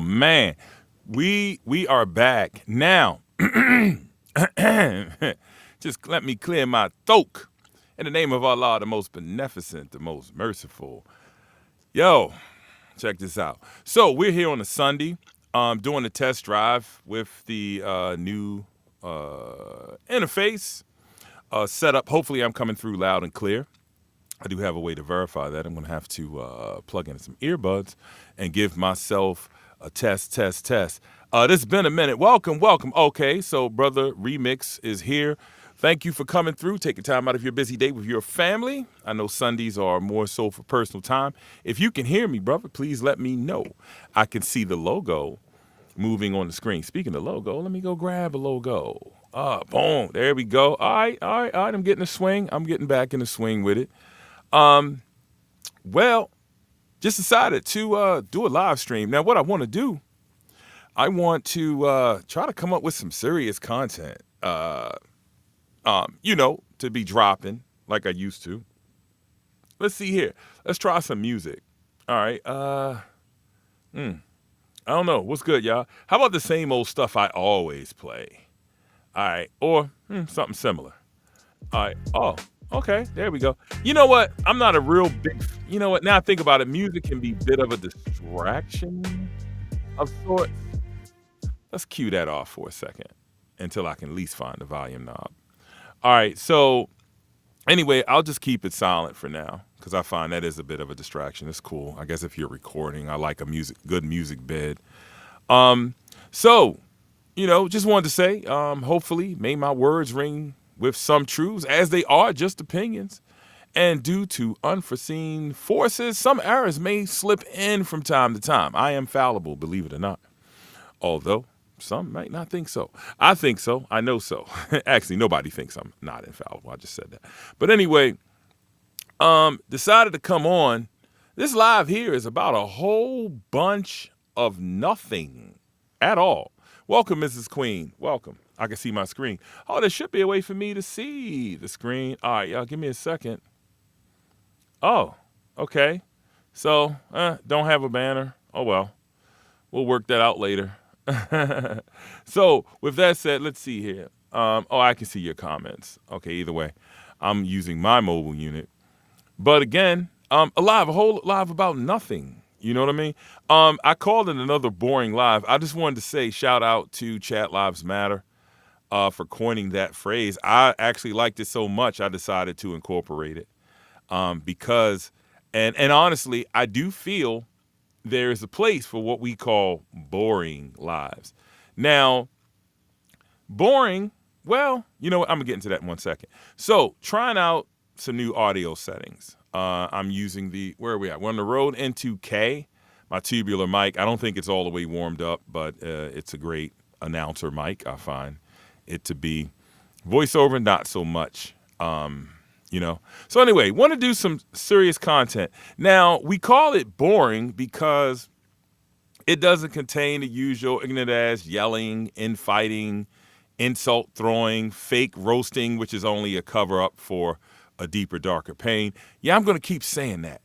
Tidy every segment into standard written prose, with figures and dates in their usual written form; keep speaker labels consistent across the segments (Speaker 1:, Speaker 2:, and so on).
Speaker 1: man, we are back now. Just let me clear my throat. In the name of Allah, the most beneficent, the most merciful. Yo, check this out. So we're here on a Sunday, doing a test drive with the new interface set up. Hopefully, I'm coming through loud and clear. I do have a way to verify that. I'm going to have to plug in some earbuds and give myself a test. This has been a minute. Welcome. Okay, so Brother Remix is here. Thank you for coming through, taking time out of your busy day with your family. I know Sundays are more so for personal time. If you can hear me, brother, please let me know. I can see the logo moving on the screen. Speaking of logo, let me go grab a logo. Boom. There we go. All right. I'm getting a swing. I'm getting back in the swing with it. Well, just decided to do a live stream. Now, what I want to do, I want to try to come up with some serious content, to be dropping like I used to. Let's see here. Let's try some music. All right. I don't know. What's good, y'all? How about the same old stuff I always play? All right. Or something similar. All right. Oh, okay. There we go. You know what? I'm not a real big. You know what? Now I think about it, music can be a bit of a distraction of sorts. Let's cue that off for a second until I can at least find the volume knob. All right. So anyway, I'll just keep it silent for now because I find that is a bit of a distraction. It's cool. I guess if you're recording, I like good music bed. So, just wanted to say, hopefully, may my words ring with some truths, as they are just opinions. And due to unforeseen forces, some errors may slip in from time to time. I am fallible, believe it or not. Although some might not think so. I think so. I know so. Actually, nobody thinks I'm not infallible. I just said that. But anyway, decided to come on. This live here is about a whole bunch of nothing at all. Welcome, Mrs. Queen. Welcome. I can see my screen. Oh, there should be a way for me to see the screen. All right, y'all, give me a second. Oh, okay. So, don't have a banner. Oh, well. We'll work that out later. So, with that said, let's see here. I can see your comments. Okay, either way. I'm using my mobile unit. But again, a whole live about nothing. You know what I mean? I called it another boring live. I just wanted to say shout out to Chat Lives Matter for coining that phrase. I actually liked it so much, I decided to incorporate it because, and honestly, I do feel there is a place for what we call boring lives. Now, boring, well, you know what? I'm going to get into that in 1 second. So, trying out some new audio settings. I'm using where are we at? We're on the Rode N2K, my tubular mic. I don't think it's all the way warmed up, but it's a great announcer mic. I find it to be. Voiceover, not so much. So anyway, want to do some serious content. Now, we call it boring because it doesn't contain the usual ignorant ass yelling, infighting, insult throwing, fake roasting, which is only a cover up for a deeper, darker pain. Yeah, I'm going to keep saying that.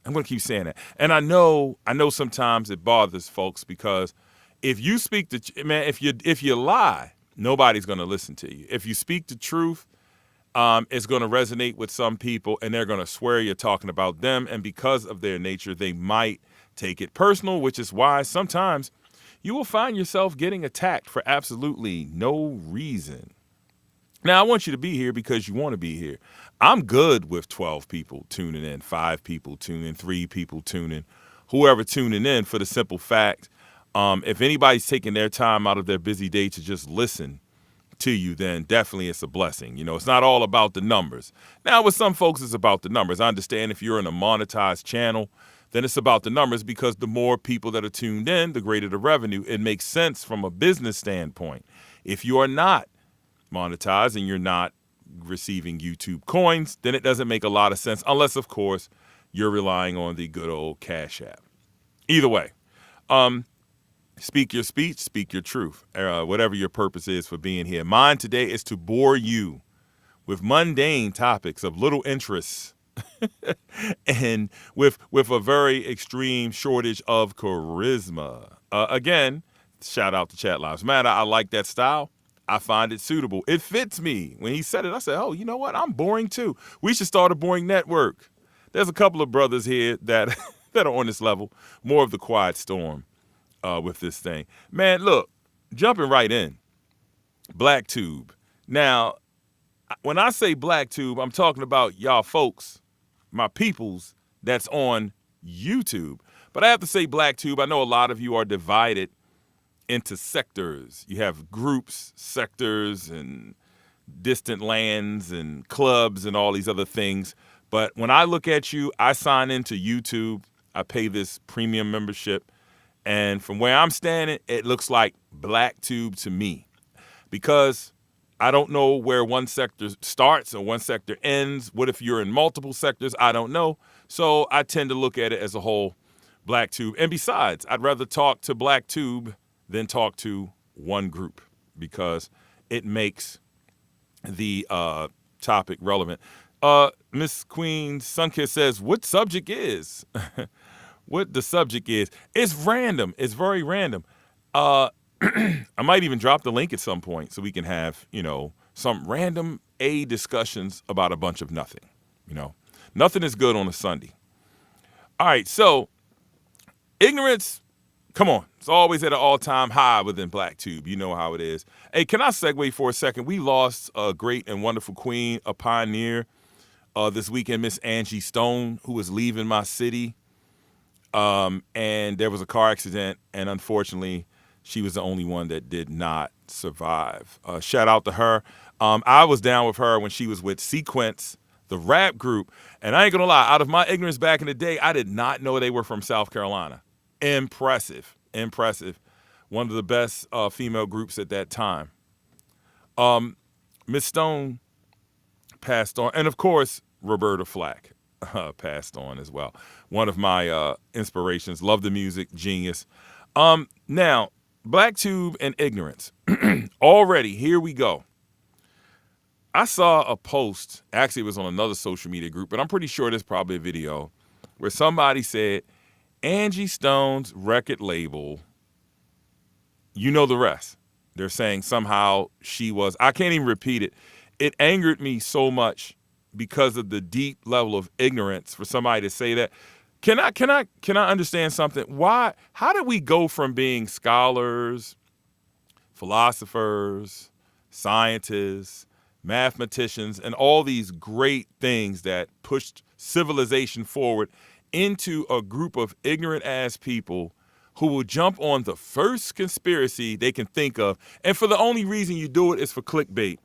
Speaker 1: And I know sometimes it bothers folks because if you speak if you lie, nobody's going to listen to you. If you speak the truth, it's going to resonate with some people and they're going to swear you're talking about them. And because of their nature, they might take it personal, which is why sometimes you will find yourself getting attacked for absolutely no reason. Now, I want you to be here because you want to be here. I'm good with 12 people tuning in, 5 people tuning in, 3 people tuning, whoever tuning in, for the simple fact, if anybody's taking their time out of their busy day to just listen to you, then definitely it's a blessing. It's not all about the numbers. Now, with some folks, it's about the numbers. I understand if you're in a monetized channel, then it's about the numbers because the more people that are tuned in, the greater the revenue. It makes sense from a business standpoint. If you are not monetized and you're not receiving YouTube coins, then it doesn't make a lot of sense unless, of course, you're relying on the good old Cash App. Either way, speak your speech, speak your truth, whatever your purpose is for being here. Mine today is to bore you with mundane topics of little interest and with a very extreme shortage of charisma. Again, shout out to Chat Lives Matter. I like that style. I find it suitable. It fits me. When he said it, I said, oh, you know what? I'm boring too. We should start a boring network. There's a couple of brothers here that that are on this level. More of the quiet storm with this thing. Man, look, jumping right in. BlackTube. Now, when I say BlackTube, I'm talking about y'all folks, my peoples that's on YouTube. But I have to say BlackTube. I know a lot of you are divided into sectors. You have groups, sectors, and distant lands and clubs and all these other things. But when I look at you, I sign into YouTube. I pay this premium membership. And from where I'm standing, it looks like BlackTube to me. Because I don't know where one sector starts or one sector ends. What if you're in multiple sectors? I don't know. So I tend to look at it as a whole, BlackTube. And besides, I'd rather talk to BlackTube than talk to one group because it makes the topic relevant. Miss Queen Sunkiss says, what subject is? What the subject is? It's random. It's very random. I might even drop the link at some point so we can have, some random discussions about a bunch of nothing. Nothing is good on a Sunday. All right, so ignorance, come on. It's always at an all-time high within BlackTube. You know how it is. Hey, can I segue for a second? We lost a great and wonderful queen, a pioneer this weekend, Miss Angie Stone, who was leaving my city. And there was a car accident, and unfortunately, she was the only one that did not survive. Shout out to her. I was down with her when she was with Sequence, the rap group. And I ain't going to lie, out of my ignorance back in the day, I did not know they were from South Carolina. Impressive. One of the best female groups at that time. Miss Stone passed on. And, of course, Roberta Flack passed on as well. One of my inspirations. Love the music. Genius. Now, BlackTube and ignorance. Already, here we go. I saw a post, actually it was on another social media group, but I'm pretty sure there's probably a video, where somebody said, Angie Stone's record label, you know the rest. They're saying somehow she was, I can't even repeat it. It angered me so much because of the deep level of ignorance for somebody to say that. Can I understand something? Why? How did we go from being scholars, philosophers, scientists, mathematicians, and all these great things that pushed civilization forward into a group of ignorant ass people who will jump on the first conspiracy they can think of, and for the only reason you do it is for clickbait?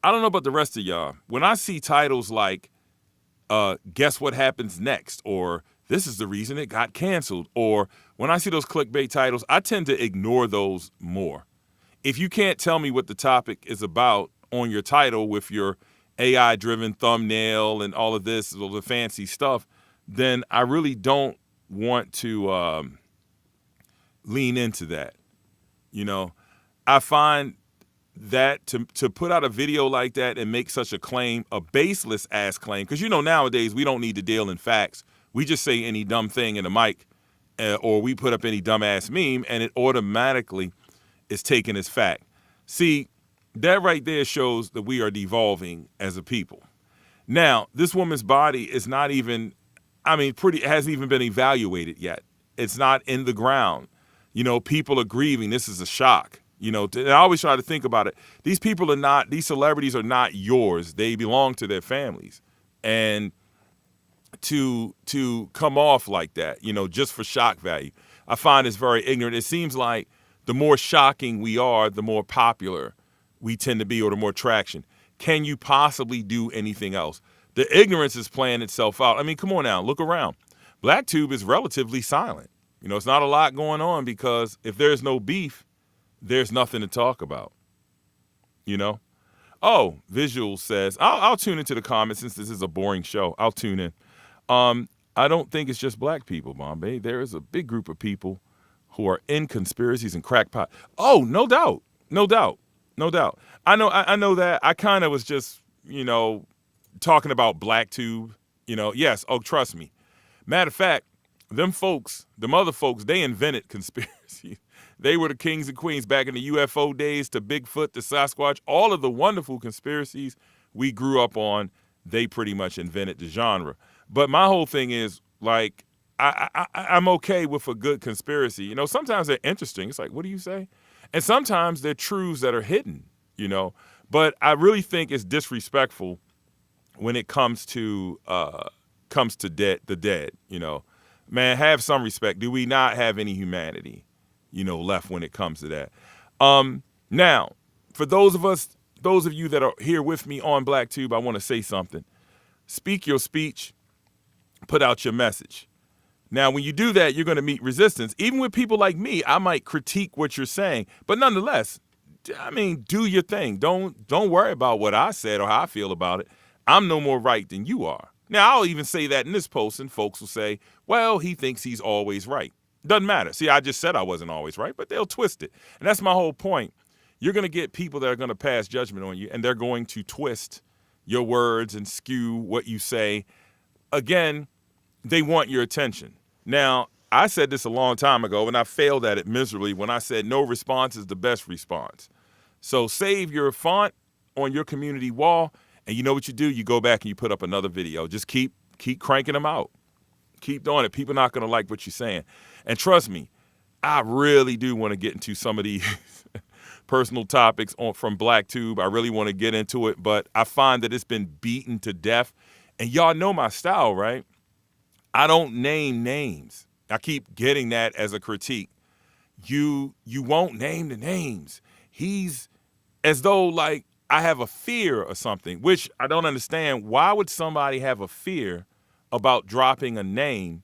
Speaker 1: I don't know about the rest of y'all. When I see titles like guess what happens next, or this is the reason it got canceled, or when I see those clickbait titles, I tend to ignore those more. If you can't tell me what the topic is about on your title with your AI-driven thumbnail and all of this, all the fancy stuff, then I really don't want to lean into that. I find that to put out a video like that and make such a claim, a baseless ass claim, because nowadays we don't need to deal in facts. We just say any dumb thing in a mic, or we put up any dumbass meme, and it automatically is taken as fact. See, that right there shows that we are devolving as a people. Now, this woman's body is not even, hasn't even been evaluated yet. It's not in the ground. People are grieving. This is a shock. I always try to think about it. These celebrities are not yours. They belong to their families. And to come off like that, just for shock value, I find it's very ignorant. It seems like the more shocking we are, the more popular we tend to be, or the more traction. Can you possibly do anything else? The ignorance is playing itself out. Come on now, look around. BlackTube is relatively silent. It's not a lot going on because if there's no beef, there's nothing to talk about. Oh, Visual says, I'll tune into the comments since this is a boring show. I'll tune in. I don't think it's just black people, Bombay. There is a big group of people who are in conspiracies and crackpot. Oh, no doubt. I know that. I kind of was just, talking about BlackTube. Yes. Oh, trust me. Matter of fact, them other folks, they invented conspiracy. They were the kings and queens back in the UFO days, to Bigfoot, to Sasquatch, all of the wonderful conspiracies we grew up on. They pretty much invented the genre. But my whole thing is, like, I'm okay with a good conspiracy. Sometimes they're interesting. It's like, what do you say? And sometimes they're truths that are hidden. But I really think it's disrespectful when it comes to the dead. Man, have some respect. Do we not have any humanity, left when it comes to that? Now, for those of you that are here with me on BlackTube, I want to say something. Speak your speech, put out your message. Now, when you do that, you're going to meet resistance. Even with people like me, I might critique what you're saying, but nonetheless, do your thing. Don't worry about what I said or how I feel about it. I'm no more right than you are. Now, I'll even say that in this post, and folks will say, well, he thinks he's always right. Doesn't matter. See, I just said I wasn't always right, but they'll twist it. And that's my whole point. You're going to get people that are going to pass judgment on you, and they're going to twist your words and skew what you say. Again, they want your attention. Now, I said this a long time ago, and I failed at it miserably when I said no response is the best response. So save your font on your community wall, and you know what you do? You go back and you put up another video. Just keep cranking them out. Keep doing it. People are not going to like what you're saying. And trust me, I really do want to get into some of these personal topics from BlackTube. I really want to get into it, but I find that it's been beaten to death. And y'all know my style, right? I don't name names. I keep getting that as a critique. You won't name the names. He's as though like I have a fear or something, which I don't understand. Why would somebody have a fear about dropping a name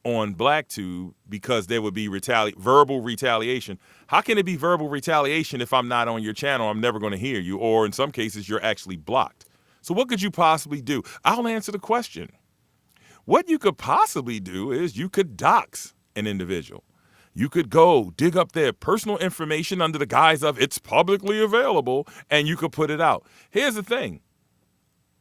Speaker 1: on BlackTube because there would be verbal retaliation? How can it be verbal retaliation if I'm not on your channel? I'm never going to hear you, or in some cases, you're actually blocked. So what could you possibly do? I'll answer the question. What you could possibly do is you could dox an individual. You could go dig up their personal information under the guise of it's publicly available, and you could put it out. Here's the thing.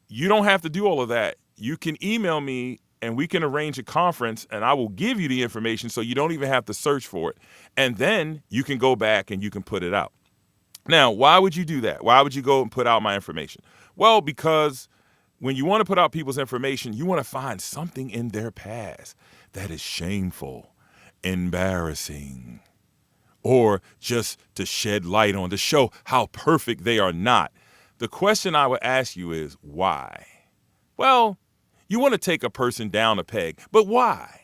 Speaker 1: You don't have to do all of that. You can email me and we can arrange a conference and I will give you the information so you don't even have to search for it. And then you can go back and you can put it out. Now, why would you do that? Why would you go and put out my information? Well, because when you want to put out people's information, you want to find something in their past that is shameful, embarrassing, or just to shed light on, to show how perfect they are not. The question I would ask you is, why? Well, you want to take a person down a peg, but why?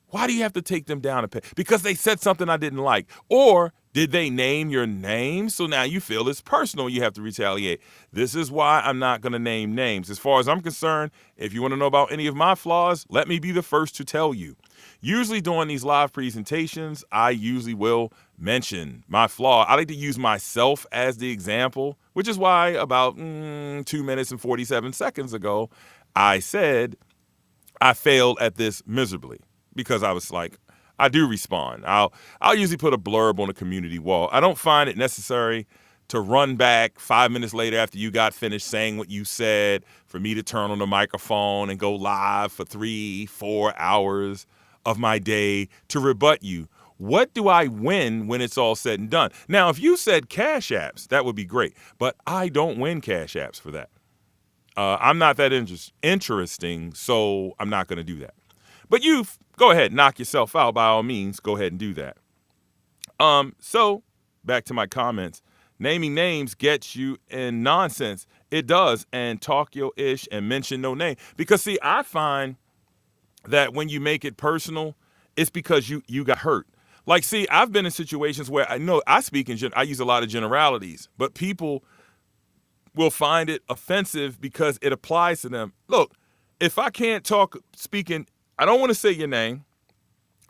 Speaker 1: Why do you have to take them down a peg? Because they said something I didn't like. Or did they name your name? So now you feel it's personal. You have to retaliate. This is why I'm not going to name names. As far as I'm concerned, if you want to know about any of my flaws, let me be the first to tell you. Usually during these live presentations, I usually will mention my flaw. I like to use myself as the example, which is why about 2 minutes and 47 seconds ago, I said I failed at this miserably. Because I was like, I do respond. I'll usually put a blurb on a community wall. I don't find it necessary to run back 5 minutes later after you got finished saying what you said for me to turn on the microphone and go live for 3-4 hours of my day to rebut you. What do I win when it's all said and done? Now, if you said Cash Apps, that would be great. But I don't win Cash Apps for that. I'm not that interesting, so I'm not going to do that. But you go ahead, knock yourself out. By all means, go ahead and do that. So back to my comments. Naming names gets you in nonsense. It does. And talk your ish and mention no name. Because, see, I find that when you make it personal, it's because you got hurt. Like, see, I've been in situations where I know I use a lot of generalities, but people will find it offensive because it applies to them. Look, if I can't speaking, I don't want to say your name.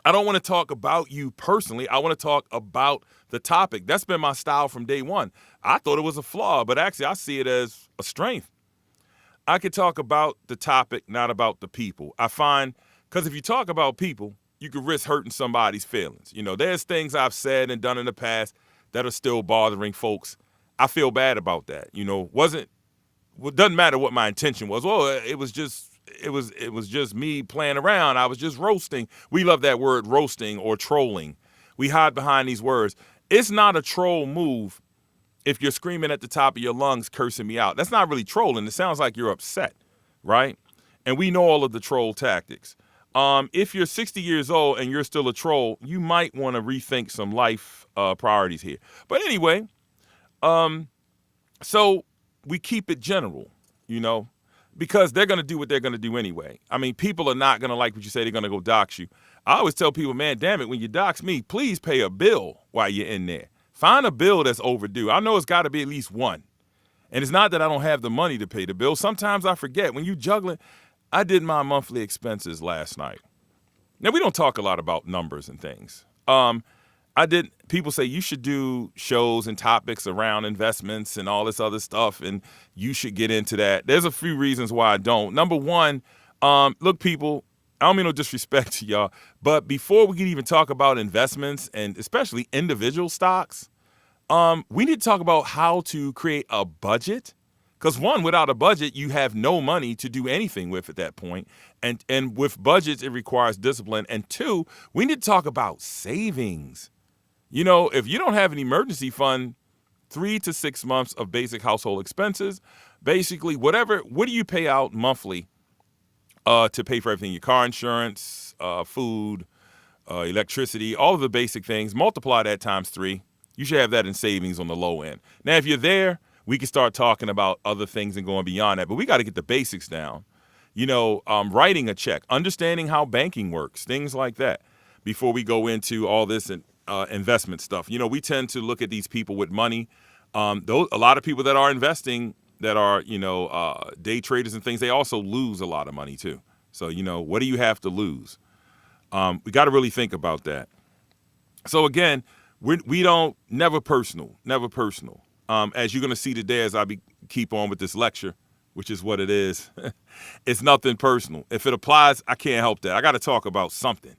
Speaker 1: I don't want to talk about you personally. I want to talk about the topic. That's been my style from day one. I thought it was a flaw, but actually I see it as a strength. I could talk about the topic, not about the people. I find, because if you talk about people, you could risk hurting somebody's feelings. There's things I've said and done in the past that are still bothering folks. I feel bad about that. It doesn't matter what my intention was. Well, it was just, it was just me playing around. I was just roasting. We love that word roasting or trolling. We hide behind these words. It's not a troll move if you're screaming at the top of your lungs, cursing me out. That's not really trolling. It sounds like you're upset, right? And we know all of the troll tactics. If you're 60 years old and you're still a troll, you might want to rethink some life priorities here. But anyway, so we keep it general, you know, because they're going to do what they're going to do anyway. I mean, people are not going to like what you say. They're going to go dox you. I always tell people, man, damn it, when you dox me, please pay a bill while you're in there. Find a bill that's overdue. I know it's got to be at least one. And it's not that I don't have the money to pay the bill. Sometimes I forget. When you juggling, I did my monthly expenses last night. Now, we don't talk a lot about numbers and things. People say you should do shows and topics around investments and all this other stuff, and you should get into that. There's a few reasons why I don't. Number one, look, people, I don't mean no disrespect to y'all, but before we can even talk about investments and especially individual stocks, we need to talk about how to create a budget. Because one, without a budget, you have no money to do anything with at that point. And with budgets, it requires discipline. And two, we need to talk about savings. You know, if you don't have an emergency fund, 3 to 6 months of basic household expenses, basically what do you pay out monthly to pay for everything? Your car insurance, food, electricity, all of the basic things. Multiply that times 3. You should have that in savings on the low end. Now, if you're there, we can start talking about other things and going beyond that. But we got to get the basics down. You know, writing a check, understanding how banking works, things like that, before we go into all this investment stuff. You know, we tend to look at these people with money. A lot of people that are investing, that are, day traders and things, they also lose a lot of money too. So, what do you have to lose? We got to really think about that. So again, we don't, never personal. As you're going to see today as I keep on with this lecture, which is what it is, it's nothing personal. If it applies, I can't help that. I got to talk about something.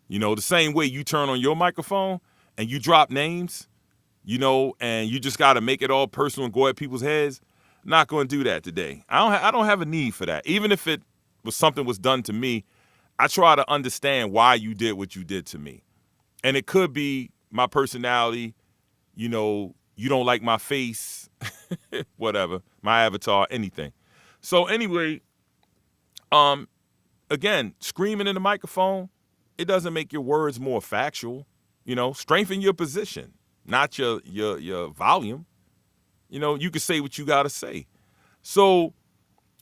Speaker 1: The same way you turn on your microphone and you drop names, and you just got to make it all personal and go at people's heads. I'm not going to do that today. I don't have a need for that. Even if it was something was done to me, I try to understand why you did what you did to me. And it could be my personality, you don't like my face, whatever, my avatar, anything. So anyway, again, screaming in the microphone, it doesn't make your words more factual. Strengthen your position, not your volume. You can say what you got to say. So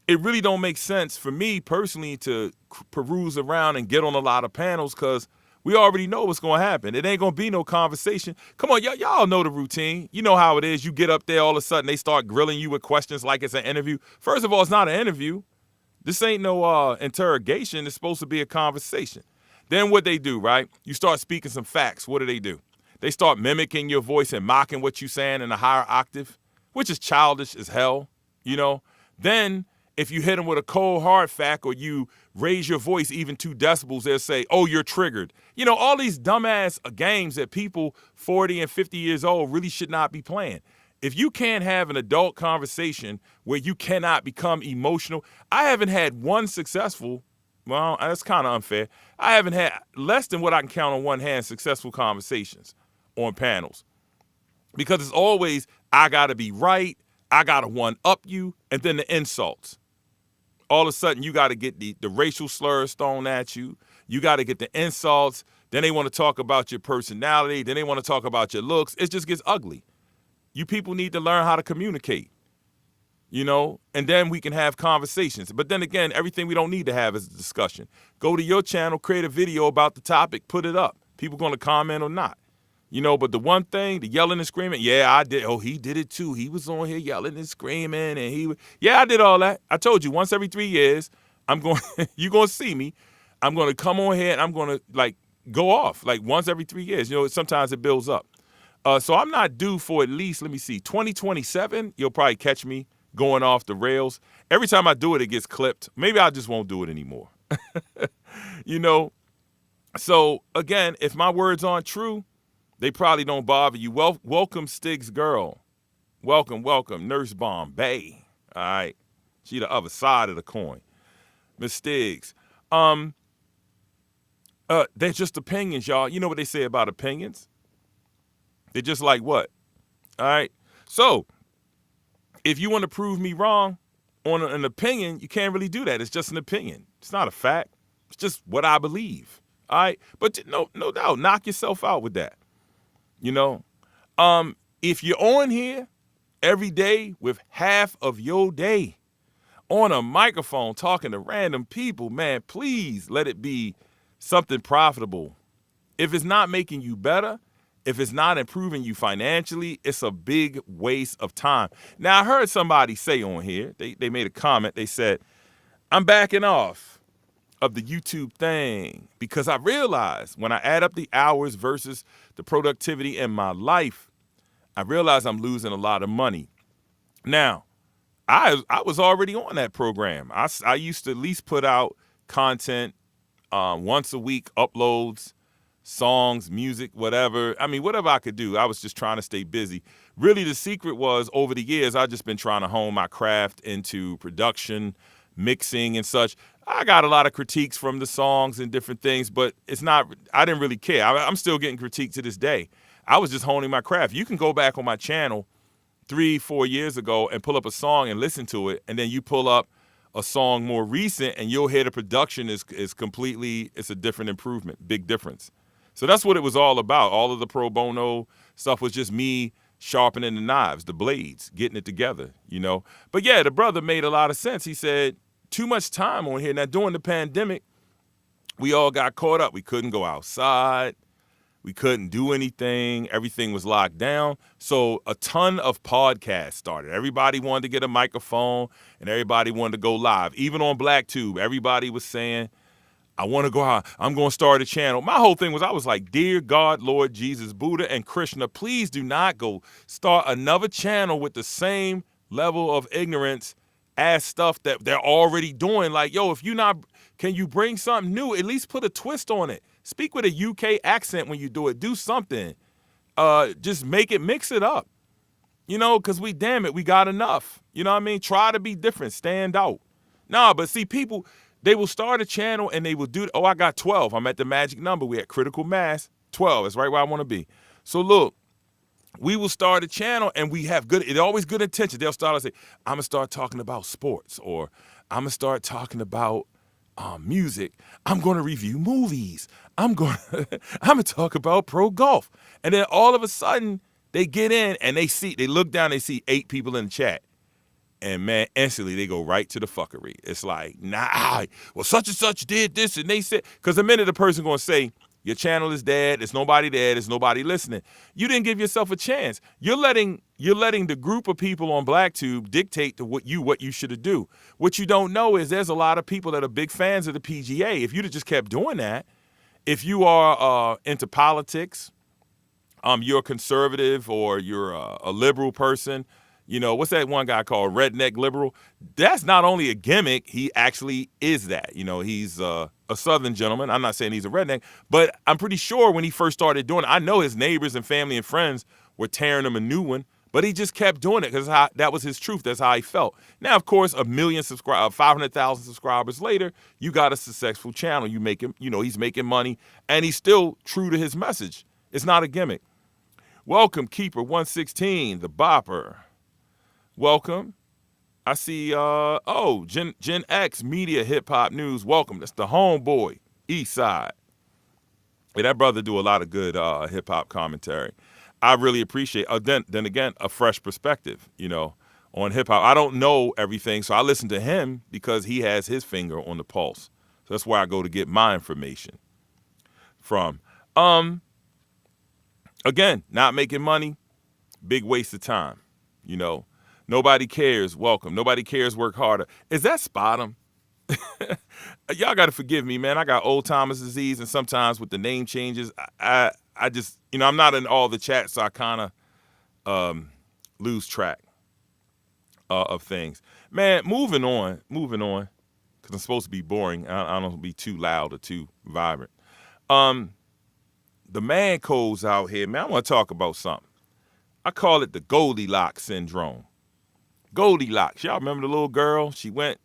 Speaker 1: it really don't make sense for me personally to peruse around and get on a lot of panels because we already know what's going to happen. It ain't going to be no conversation. Come on, y'all know the routine. You know how it is. You get up there, all of a sudden, they start grilling you with questions like it's an interview. First of all, it's not an interview. This ain't no interrogation. It's supposed to be a conversation. Then what they do, right? You start speaking some facts. What do? They start mimicking your voice and mocking what you're saying in a higher octave, which is childish as hell, Then if you hit them with a cold, hard fact or you raise your voice even 2 decibels, they'll say, oh, you're triggered. All these dumbass games that people 40 and 50 years old really should not be playing. If you can't have an adult conversation where you cannot become emotional, I haven't had one successful, well, that's kind of unfair. I haven't had less than what I can count on one hand successful conversations on panels. Because it's always, I got to be right, I got to one-up you, and then the insults. All of a sudden, you got to get the racial slurs thrown at you. You got to get the insults. Then they want to talk about your personality. Then they want to talk about your looks. It just gets ugly. You people need to learn how to communicate, and then we can have conversations. But then again, everything we don't need to have is a discussion. Go to your channel, create a video about the topic, put it up. People going to comment or not. But the one thing, the yelling and screaming, yeah, I did. Oh, he did it too. He was on here yelling and screaming, and yeah, I did all that. I told you once every 3 years, you're going to see me. I'm going to come on here and I'm going to go off once every 3 years. Sometimes it builds up. So I'm not due for at least, 2027. You'll probably catch me going off the rails. Every time I do it, it gets clipped. Maybe I just won't do it anymore. So again, if my words aren't true, they probably don't bother you. Welcome, Stig's girl. Welcome, Nurse Bombay. All right. She the other side of the coin. mistakes. They're just opinions, y'all. You know what they say about opinions? They're just like what? All right. So if you want to prove me wrong on an opinion, you can't really do that. It's just an opinion. It's not a fact. It's just what I believe. All right. But no doubt, knock yourself out with that. You know, if you're on here every day with half of your day on a microphone talking to random people, man, please let it be something profitable. If it's not making you better, if it's not improving you financially, it's a big waste of time. Now, I heard somebody say on here, they made a comment, they said, I'm backing off of the YouTube thing because I realized when I add up the hours versus the productivity in my life, I realize I'm losing a lot of money. Now, I was already on that program. I used to at least put out content once a week, uploads, songs, music, whatever. I mean, whatever I could do. I was just trying to stay busy. Really, the secret was over the years, I've just been trying to hone my craft into production, mixing and such. I got a lot of critiques from the songs and different things, but I didn't really care. I'm still getting critiqued to this day. I was just honing my craft. You can go back on my channel 3-4 years ago and pull up a song and listen to it, and then you pull up a song more recent and you'll hear the production is completely, it's a different improvement, big difference. So that's what it was all about. All of the pro bono stuff was just me sharpening the knives, the blades, getting it together, you know. But yeah, the brother made a lot of sense. He said, too much time on here. Now, during the pandemic, we all got caught up. We couldn't go outside. We couldn't do anything. Everything was locked down. So a ton of podcasts started. Everybody wanted to get a microphone and everybody wanted to go live. Even on BlackTube, everybody was saying, I want to go out. I'm going to start a channel. My whole thing was, I was like, dear God, Lord Jesus, Buddha, and Krishna, please do not go start another channel with the same level of ignorance as stuff that they're already doing. Like, yo, if you're not, can you bring something new? At least put a twist on it. Speak with a UK accent when you do it. Do something. Just mix it up. You know, because we got enough. You know what I mean? Try to be different. Stand out. Nah, but see, people, they will start a channel and they will do, oh, I got 12. I'm at the magic number. We at critical mass. 12 is right where I want to be. So look, we will start a channel and we have it's always good intention. They'll start and say, I'm going to start talking about sports, or I'm going to start talking about music. I'm going to review movies. I'm going to talk about pro golf. And then all of a sudden they get in and they look down, they see 8 people in the chat. And man, instantly they go right to the fuckery. It's like, nah, well, such and such did this. And they said, because the minute the person going to say, your channel is dead, there's nobody there, there's nobody listening, you didn't give yourself a chance. You're letting the group of people on BlackTube dictate to what you should do. What you don't know is there's a lot of people that are big fans of the PGA. If you'd have just kept doing that, if you are into politics, you're a conservative or you're a liberal person, you know, what's that one guy called redneck liberal? That's not only a gimmick, he actually is that. You know, he's a Southern gentleman. I'm not saying he's a redneck, but I'm pretty sure when he first started doing it, I know his neighbors and family and friends were tearing him a new one, but he just kept doing it because that was his truth. That's how he felt. Now, of course, 1 million subscribers, 500,000 subscribers later, you got a successful channel. You make him, you know, he's making money and he's still true to his message. It's not a gimmick. Welcome, Keeper 116, the Bopper. Welcome. I see, Gen X Media Hip Hop News. Welcome. That's the homeboy, East Side. Hey, that brother do a lot of good hip hop commentary. I really appreciate. Then again, a fresh perspective, you know, on hip hop. I don't know everything, so I listen to him because he has his finger on the pulse. So that's where I go to get my information from. Again, not making money, big waste of time, you know. Nobody cares. Welcome. Nobody cares. Work harder. Is that Spot'em? Y'all got to forgive me, man. I got old timers disease, and sometimes with the name changes, I just, you know, I'm not in all the chats, so I kind of lose track of things. Man, moving on, because I'm supposed to be boring. I don't be too loud or too vibrant. The man codes out here, man, I want to talk about something. I call it the Goldilocks syndrome. Goldilocks. Y'all remember the little girl? She went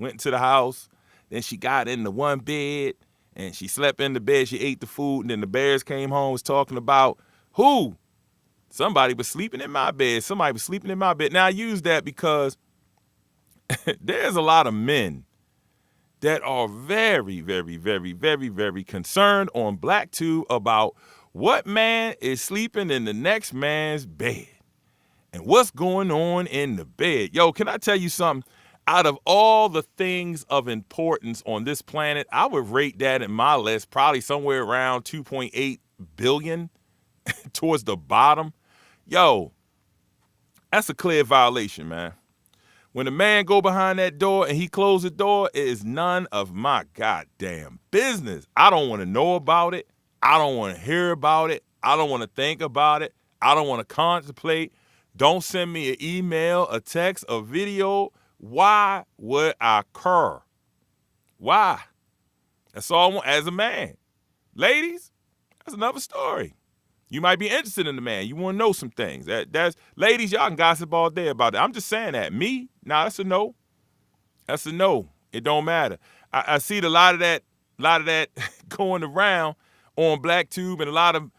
Speaker 1: into the house Then she got in the one bed and she slept in the bed. She ate the food. And then the bears came home, was talking about who? Somebody was sleeping in my bed. Somebody was sleeping in my bed. Now, I use that because there's a lot of men that are very, very, very, very, very concerned on BlackTube about what man is sleeping in the next man's bed and what's going on in the bed. Yo, can I tell you something? Out of all the things of importance on this planet, I would rate that in my list probably somewhere around 2.8 billion towards the bottom. Yo, that's a clear violation, man. When a man go behind that door and he close the door, it is none of my goddamn business. I don't want to know about it. I don't want to hear about it. I don't want to think about it. I don't want to contemplate. Don't send me an email, a text, a video. Why would I care? Why? That's all I want as a man. Ladies, that's another story. You might be interested in the man. You want to know some things. That's ladies, y'all can gossip all day about that. I'm just saying that. Me, nah, that's a no. That's a no. It don't matter. I see a lot of that going around on BlackTube, and a lot of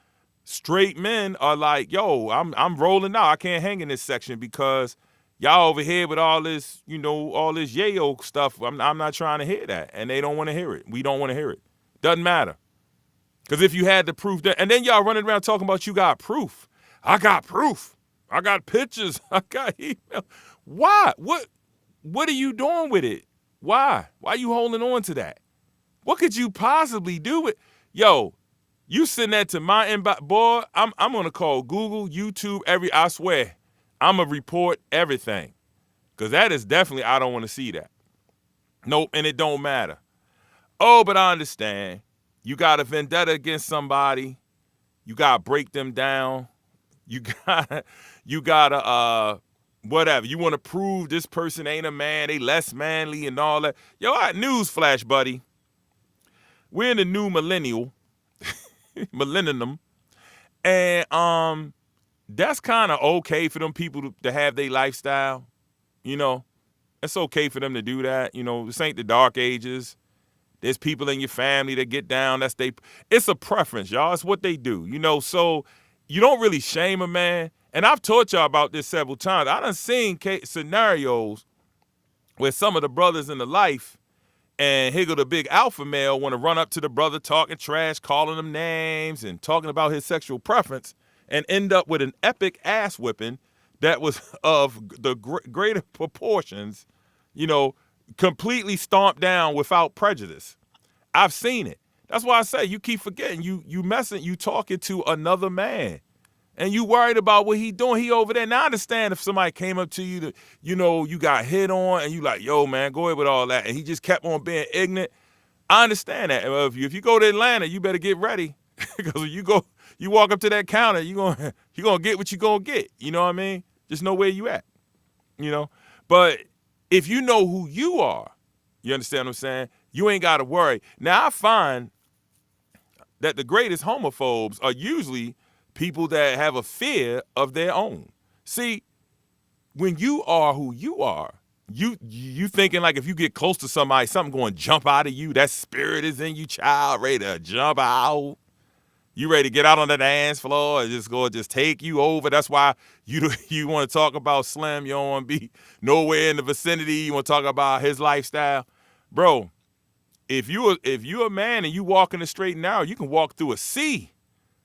Speaker 1: straight men are like, yo, I'm rolling out. I can't hang in this section because y'all over here with all this, all this yayo stuff. I'm not trying to hear that. And they don't want to hear it. We don't want to hear it. Doesn't matter. Because if you had the proof, and then y'all running around talking about you got proof. I got proof. I got pictures. I got email. Why? What are you doing with it? Why? Why are you holding on to that? What could you possibly do with? Yo, you send that to my inbox, boy. I'm gonna call Google, YouTube, I swear, I'm gonna report everything, because that is definitely, I don't want to see that. Nope, and it don't matter. Oh, but I understand. You got a vendetta against somebody. You got to break them down. You got to, whatever. You want to prove this person ain't a man, they less manly and all that. Yo, all right, news flash, buddy. We're in the new millennium, and that's kind of okay for them people to have their lifestyle. It's okay for them to do that. This ain't the dark ages. There's people in your family that get down. It's a preference, y'all. It's what they do, so you don't really shame a man. And I've taught y'all about this several times. I done seen scenarios where some of the brothers in the life and Higgle, the big alpha male, want to run up to the brother talking trash, calling him names and talking about his sexual preference, and end up with an epic ass whipping that was of the greater proportions, completely stomped down without prejudice. I've seen it. That's why I say you keep forgetting. You talking to another man, and you worried about what he doing. He over there. Now I understand if somebody came up to you, you got hit on, and you like, yo, man, go ahead with all that, and he just kept on being ignorant. I understand that. If you go to Atlanta, you better get ready, because you walk up to that counter, you gonna get what you gonna get. You know what I mean? Just know where you at. But if you know who you are, you understand what I'm saying? You ain't got to worry. Now, I find that the greatest homophobes are usually people that have a fear of their own. See, when you are who you are, you thinking like if you get close to somebody, something going to jump out of you. That spirit is in you, child, ready to jump out. You ready to get out on the dance floor and just take you over. That's why you want to talk about Slim. You don't want to be nowhere in the vicinity. You want to talk about his lifestyle. Bro, if you a man and you walk in the straight and narrow, you can walk through a sea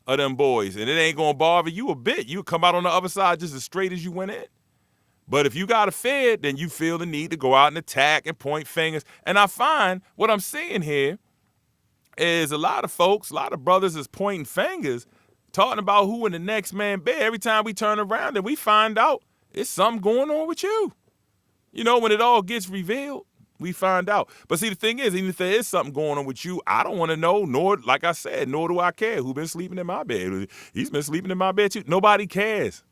Speaker 1: of them boys, and it ain't going to bother you a bit. You come out on the other side just as straight as you went in. But if you got a fear, then you feel the need to go out and attack and point fingers. And I find what I'm seeing here is a lot of folks, a lot of brothers is pointing fingers, talking about who in the next man bed. Every time we turn around and we find out it's something going on with you. When it all gets revealed, we find out. But see, the thing is, even if there is something going on with you, I don't want to know, nor, like I said, nor do I care who been sleeping in my bed. He's been sleeping in my bed too. Nobody cares.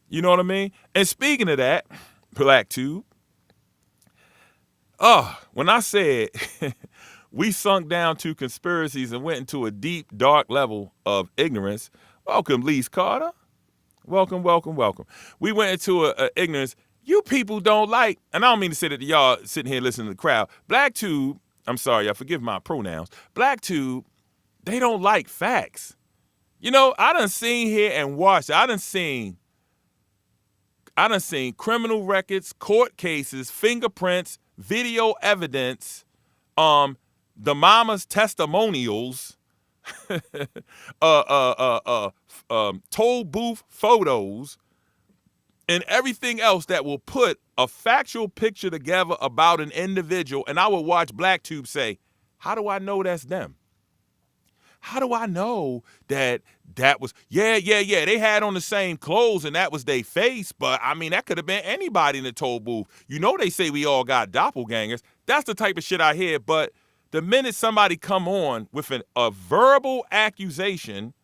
Speaker 1: You know what I mean? And speaking of that, BlackTube, when I said we sunk down to conspiracies and went into a deep, dark level of ignorance, welcome, Lise Carter. Welcome, welcome, welcome. We went into a ignorance you people don't like, and I don't mean to say that to y'all sitting here listening to the crowd. BlackTube I'm sorry, I forgive my pronouns. BlackTube, they don't like facts. You know, I done seen here and watched. I done seen criminal records, court cases, fingerprints, video evidence, the mama's testimonials, toll booth photos, and everything else that will put a factual picture together about an individual. And I would watch BlackTube say, how do I know that's them? How do I know that was, yeah, they had on the same clothes and that was their face, but I mean, that could have been anybody in the toll booth. You know, they say we all got doppelgangers. That's the type of shit I hear, but the minute somebody come on with a verbal accusation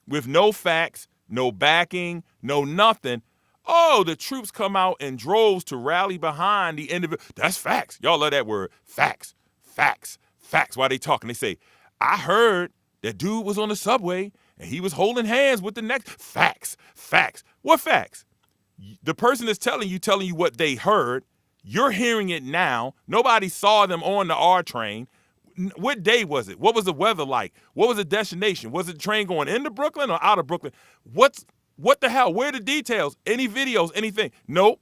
Speaker 1: with no facts, no backing, no nothing, oh, the troops come out in droves to rally behind the individual. That's facts. Y'all love that word. Facts. While they talking, they say, I heard that dude was on the subway and he was holding hands with the next. Facts. What facts? The person is telling you what they heard. You're hearing it now. Nobody saw them on the R train. What day was it? What was the weather like? What was the destination? Was the train going into Brooklyn or out of Brooklyn? What the hell? Where are the details? Any videos? Anything? Nope.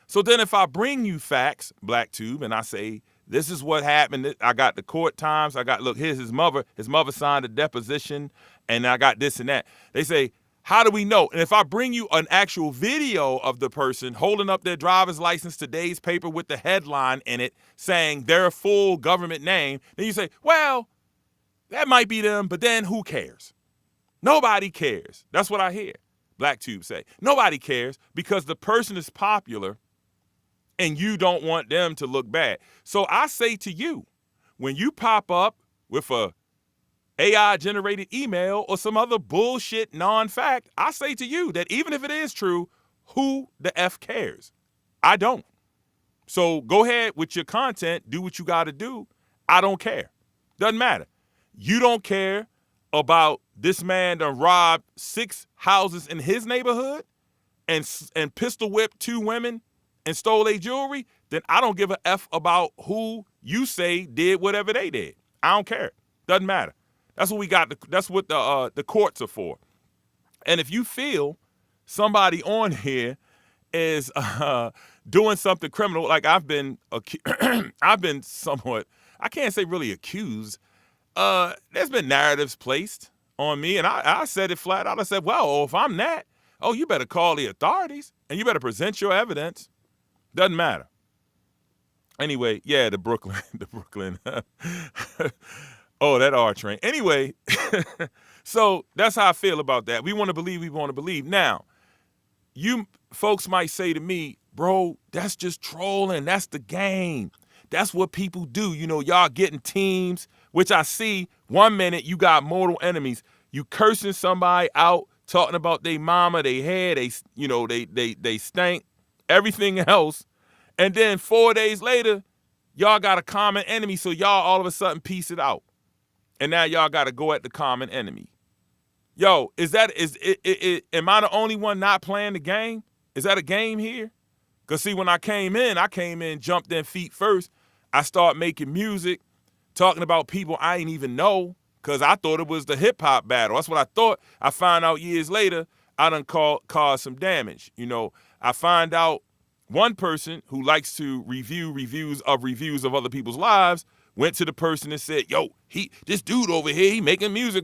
Speaker 1: So then if I bring you facts, BlackTube, and I say, this is what happened. I got the court times. Look, here's his mother. His mother signed a deposition, and I got this and that. They say, how do we know? And if I bring you an actual video of the person holding up their driver's license, today's paper with the headline in it saying their full government name, then you say, well, that might be them, but then who cares? Nobody cares. That's what I hear BlackTube say. Nobody cares because the person is popular and you don't want them to look bad. So I say to you, when you pop up with a AI-generated email or some other bullshit non-fact, I say to you that even if it is true, who the F cares? I don't. So go ahead with your content, do what you got to do. I don't care. Doesn't matter. You don't care about this man done robbed 6 houses in his neighborhood and pistol whipped 2 women and stole their jewelry, then I don't give a F about who you say did whatever they did. I don't care. Doesn't matter. That's what we got. That's what the courts are for. And if you feel somebody on here is doing something criminal, like I've been somewhat, I can't say really accused. There's been narratives placed on me, and I said it flat out. I said, well, if I'm that, you better call the authorities and you better present your evidence. Doesn't matter. Anyway, yeah, the Brooklyn. Oh, that R train. Anyway, so that's how I feel about that. We want to believe. Now, you folks might say to me, bro, that's just trolling. That's the game. That's what people do. You know, y'all getting teams, which I see 1 minute you got mortal enemies. You cursing somebody out, talking about they mama, they hair, they stank, everything else. And then 4 days later, y'all got a common enemy. So y'all all of a sudden piece it out. And now y'all got to go at the common enemy. Yo, am I the only one not playing the game? Is that a game here? Because see, when I came in, jumped in feet first. I start making music, talking about people I ain't even know, because I thought it was the hip hop battle. That's what I thought. I find out years later, I done caused some damage. You know, I find out one person who likes to review reviews of other people's lives went to the person and said, yo, this dude over here, he making music.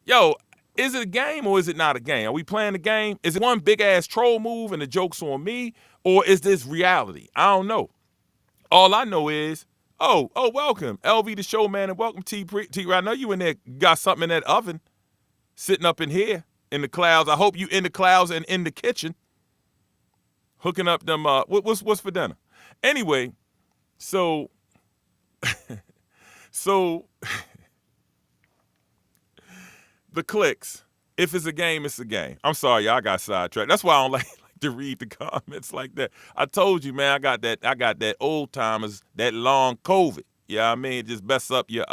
Speaker 1: Yo, is it a game or is it not a game? Are we playing the game? Is it one big ass troll move and the joke's on me? Or is this reality? I don't know. All I know is, welcome, LV the showman, and welcome T. I know you in there got something in that oven sitting up in here in the clouds. I hope you in the clouds and in the kitchen hooking up them, what's for dinner? Anyway, so the clicks, if it's a game, it's a game. I'm sorry, y'all, I got sidetracked. That's why I don't like to read the comments like that. I told you, man, I got that old timers, that long COVID. You know what I mean? It just mess up your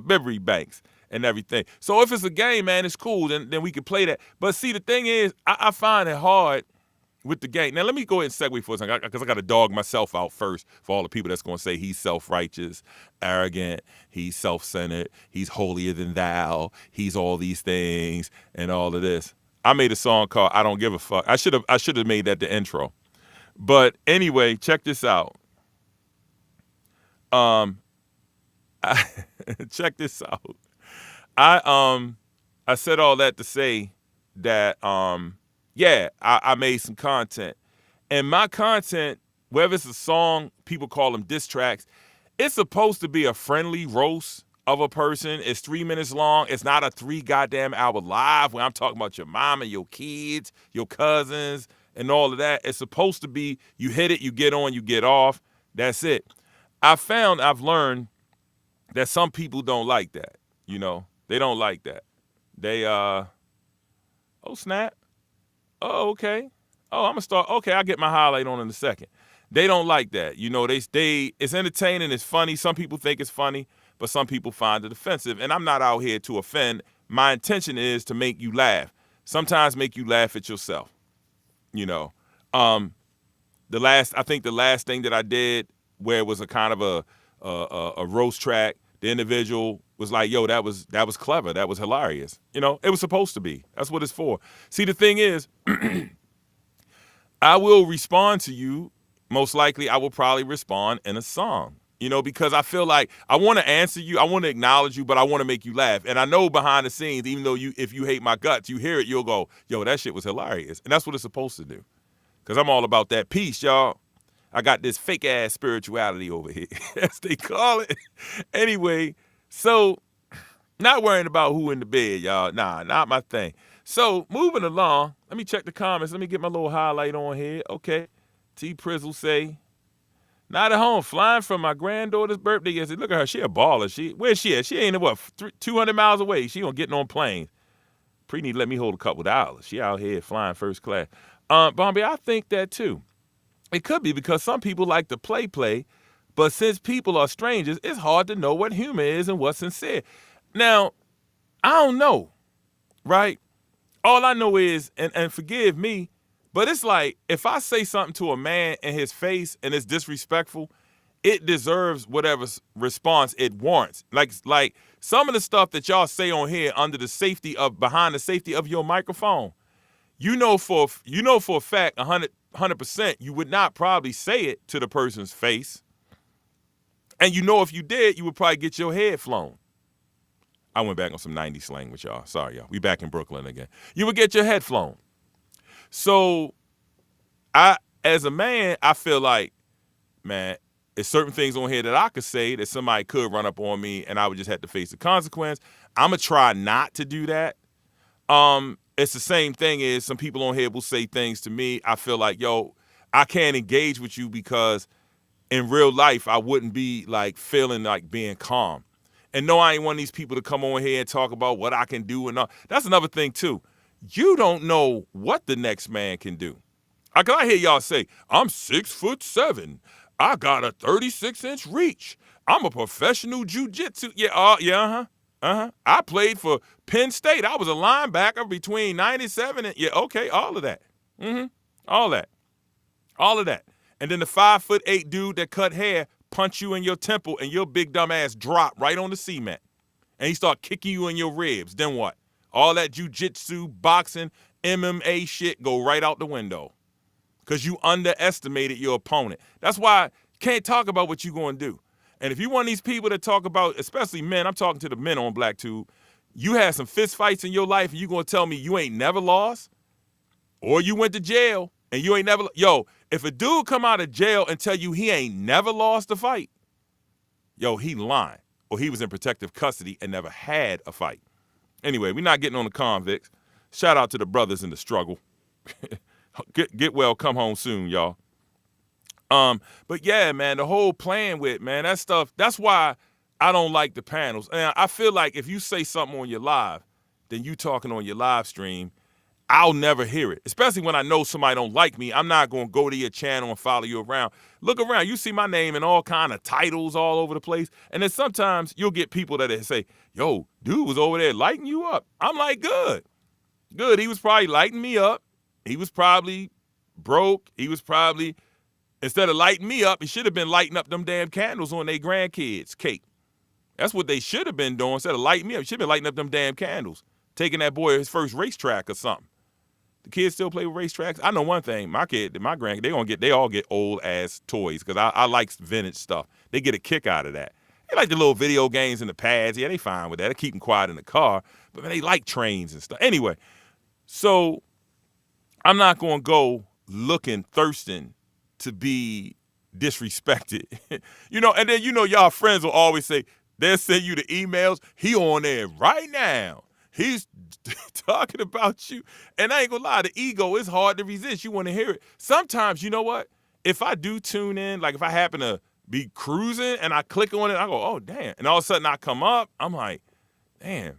Speaker 1: memory banks and everything. So if it's a game, man, it's cool, then we can play that. But see, the thing is, I find it hard with the gang. Now let me go ahead and segue for a second because I got to dog myself out first for all the people that's going to say he's self-righteous, arrogant, he's self-centered, he's holier than thou, he's all these things and all of this. I made a song called "I Don't Give a Fuck." I should have made that the intro. But anyway, check this out. Um, I, check this out. I said all that to say that yeah, I made some content. And my content, whether it's a song, people call them diss tracks, it's supposed to be a friendly roast of a person. It's 3 minutes long. It's not a 3 goddamn hour live where I'm talking about your mom and your kids, your cousins, and all of that. It's supposed to be you hit it, you get on, you get off. That's it. I've learned that some people don't like that. You know, they don't like that. They oh snap. Oh, okay. Oh, I'm gonna start. Okay, I'll get my highlight on in a second. They don't like that. You know, they it's entertaining, it's funny. Some people think it's funny, but some people find it offensive. And I'm not out here to offend. My intention is to make you laugh. Sometimes make you laugh at yourself. You know. I think the last thing that I did where it was a kind of a roast track, the individual was like, yo, that was clever. That was hilarious. You know, it was supposed to be. That's what it's for. See, the thing is, I will respond to you. Most likely, I will probably respond in a song, you know, because I feel like I want to answer you. I want to acknowledge you, but I want to make you laugh. And I know behind the scenes, even though if you hate my guts, you hear it, you'll go, yo, that shit was hilarious. And that's what it's supposed to do. Because I'm all about that peace, y'all. I got this fake ass spirituality over here, as they call it. Anyway, so not worrying about who in the bed, y'all. Nah, not my thing. So moving along, let me check the comments. Let me get my little highlight on here. Okay. T. Prizzle say, not at home, flying from my granddaughter's birthday yesterday. Look at her. She a baller. Where's she at? She ain't, 200 miles away. She gonna getting on planes. Pre need to let me hold a couple dollars. She out here flying first class. Bombay, I think that too. It could be because some people like to play, but since people are strangers, it's hard to know what humor is and what's sincere. Now, I don't know, right? All I know is, and forgive me, but it's like if I say something to a man in his face and it's disrespectful, it deserves whatever response it warrants. Like some of the stuff that y'all say on here behind the safety of your microphone, you know for a fact 100% you would not probably say it to the person's face. And you know if you did, you would probably get your head flown. I went back on some 90s slang with y'all. Sorry, y'all. We back in Brooklyn again. You would get your head flown. So as a man, I feel like, man, there's certain things on here that I could say that somebody could run up on me and I would just have to face the consequence. I'm going to try not to do that. It's the same thing as some people on here will say things to me. I feel like, yo, I can't engage with you because in real life, I wouldn't be like feeling like being calm. And no, I ain't one of these people to come on here and talk about what I can do and all. That's another thing too. You don't know what the next man can do. I hear y'all say, I'm 6'7". I got a 36-inch reach. I'm a professional jujitsu. Yeah, I played for Penn State. I was a linebacker between 97 and, yeah, okay, all of that. All of that. And then the 5'8" dude that cut hair punch you in your temple and your big dumb ass drop right on the cement. And he start kicking you in your ribs. Then what? All that jujitsu, boxing, MMA shit go right out the window. Because you underestimated your opponent. That's why I can't talk about what you're going to do. And if you want these people to talk about, especially men, I'm talking to the men on BlackTube, you had some fist fights in your life and you going to tell me you ain't never lost? Or you went to jail and you ain't never, if a dude come out of jail and tell you he ain't never lost a fight, he lying. Or he was in protective custody and never had a fight. Anyway, we're not getting on the convicts. Shout out to the brothers in the struggle. Get well, come home soon, y'all. But yeah, man, the whole playing with, man, that stuff, that's why I don't like the panels. And I feel like if you say something on your live, then you talking on your live stream, I'll never hear it. Especially when I know somebody don't like me. I'm not going to go to your channel and follow you around. Look around. You see my name in all kind of titles all over the place. And then sometimes you'll get people that say, yo, dude was over there lighting you up. I'm like, good. He was probably lighting me up. He was probably broke. He was probably, instead of lighting me up, he should have been lighting up them damn candles on their grandkids' cake. That's what they should have been doing. Instead of lighting me up, he should have been lighting up them damn candles. Taking that boy his first racetrack or something. The kids still play with racetracks. I know one thing. My grandkids, they all get old ass toys because I like vintage stuff. They get a kick out of that. They like the little video games and the pads. Yeah, they fine with that. They keep them quiet in the car. But man, they like trains and stuff. Anyway, so I'm not going to go looking, thirsting to be disrespected. And then, y'all friends will always say, they'll send you the emails. He on there right now. He's talking about you. And I ain't gonna lie, the ego is hard to resist. You want to hear it. Sometimes, you know what? If I do tune in, like if I happen to be cruising and I click on it, I go, oh, damn. And all of a sudden I come up, I'm like, damn,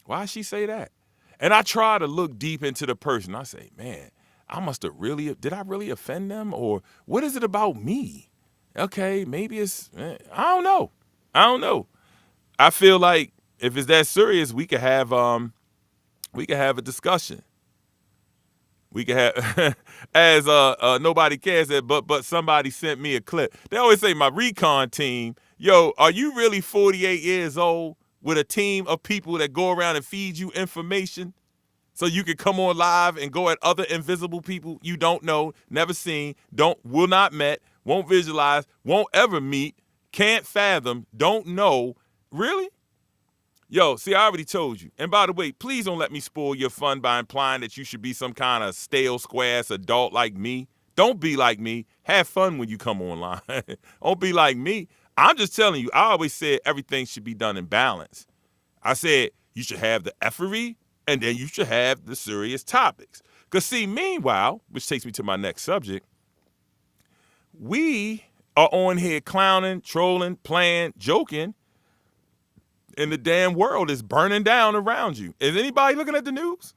Speaker 1: why'd she say that? And I try to look deep into the person. I say, man, did I really offend them? Or what is it about me? Okay, maybe it's, I don't know. I feel like if it's that serious, we could have a discussion. We could have, as nobody cares that, but somebody sent me a clip. They always say my recon team, yo, are you really 48 years old with a team of people that go around and feed you information so you can come on live and go at other invisible people you don't know, never seen, will not met, won't visualize, won't ever meet, can't fathom, don't know? Really? Yo, see, I already told you. And by the way, please don't let me spoil your fun by implying that you should be some kind of stale, square-ass adult like me. Don't be like me. Have fun when you come online. Don't be like me. I'm just telling you, I always said everything should be done in balance. I said you should have the effery, and then you should have the serious topics. Because see, meanwhile, which takes me to my next subject, we are on here clowning, trolling, playing, joking, and the damn world is burning down around you. Is anybody looking at the news?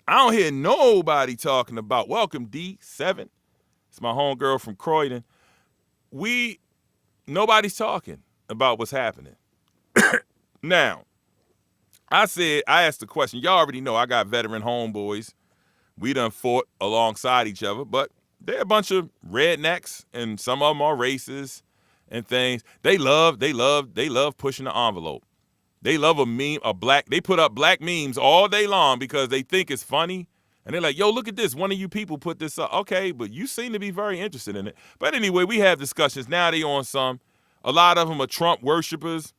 Speaker 1: I don't hear nobody talking about, welcome D7. It's my homegirl from Croydon. Nobody's talking about what's happening. Now, I asked the question. Y'all already know I got veteran homeboys. We done fought alongside each other, but they're a bunch of rednecks, and some of them are racist and things. They love pushing the envelope. They love a meme, they put up black memes all day long because they think it's funny. And they're like, yo, look at this. One of you people put this up. Okay, but you seem to be very interested in it. But anyway, we have discussions. Now they on some. A lot of them are Trump worshipers.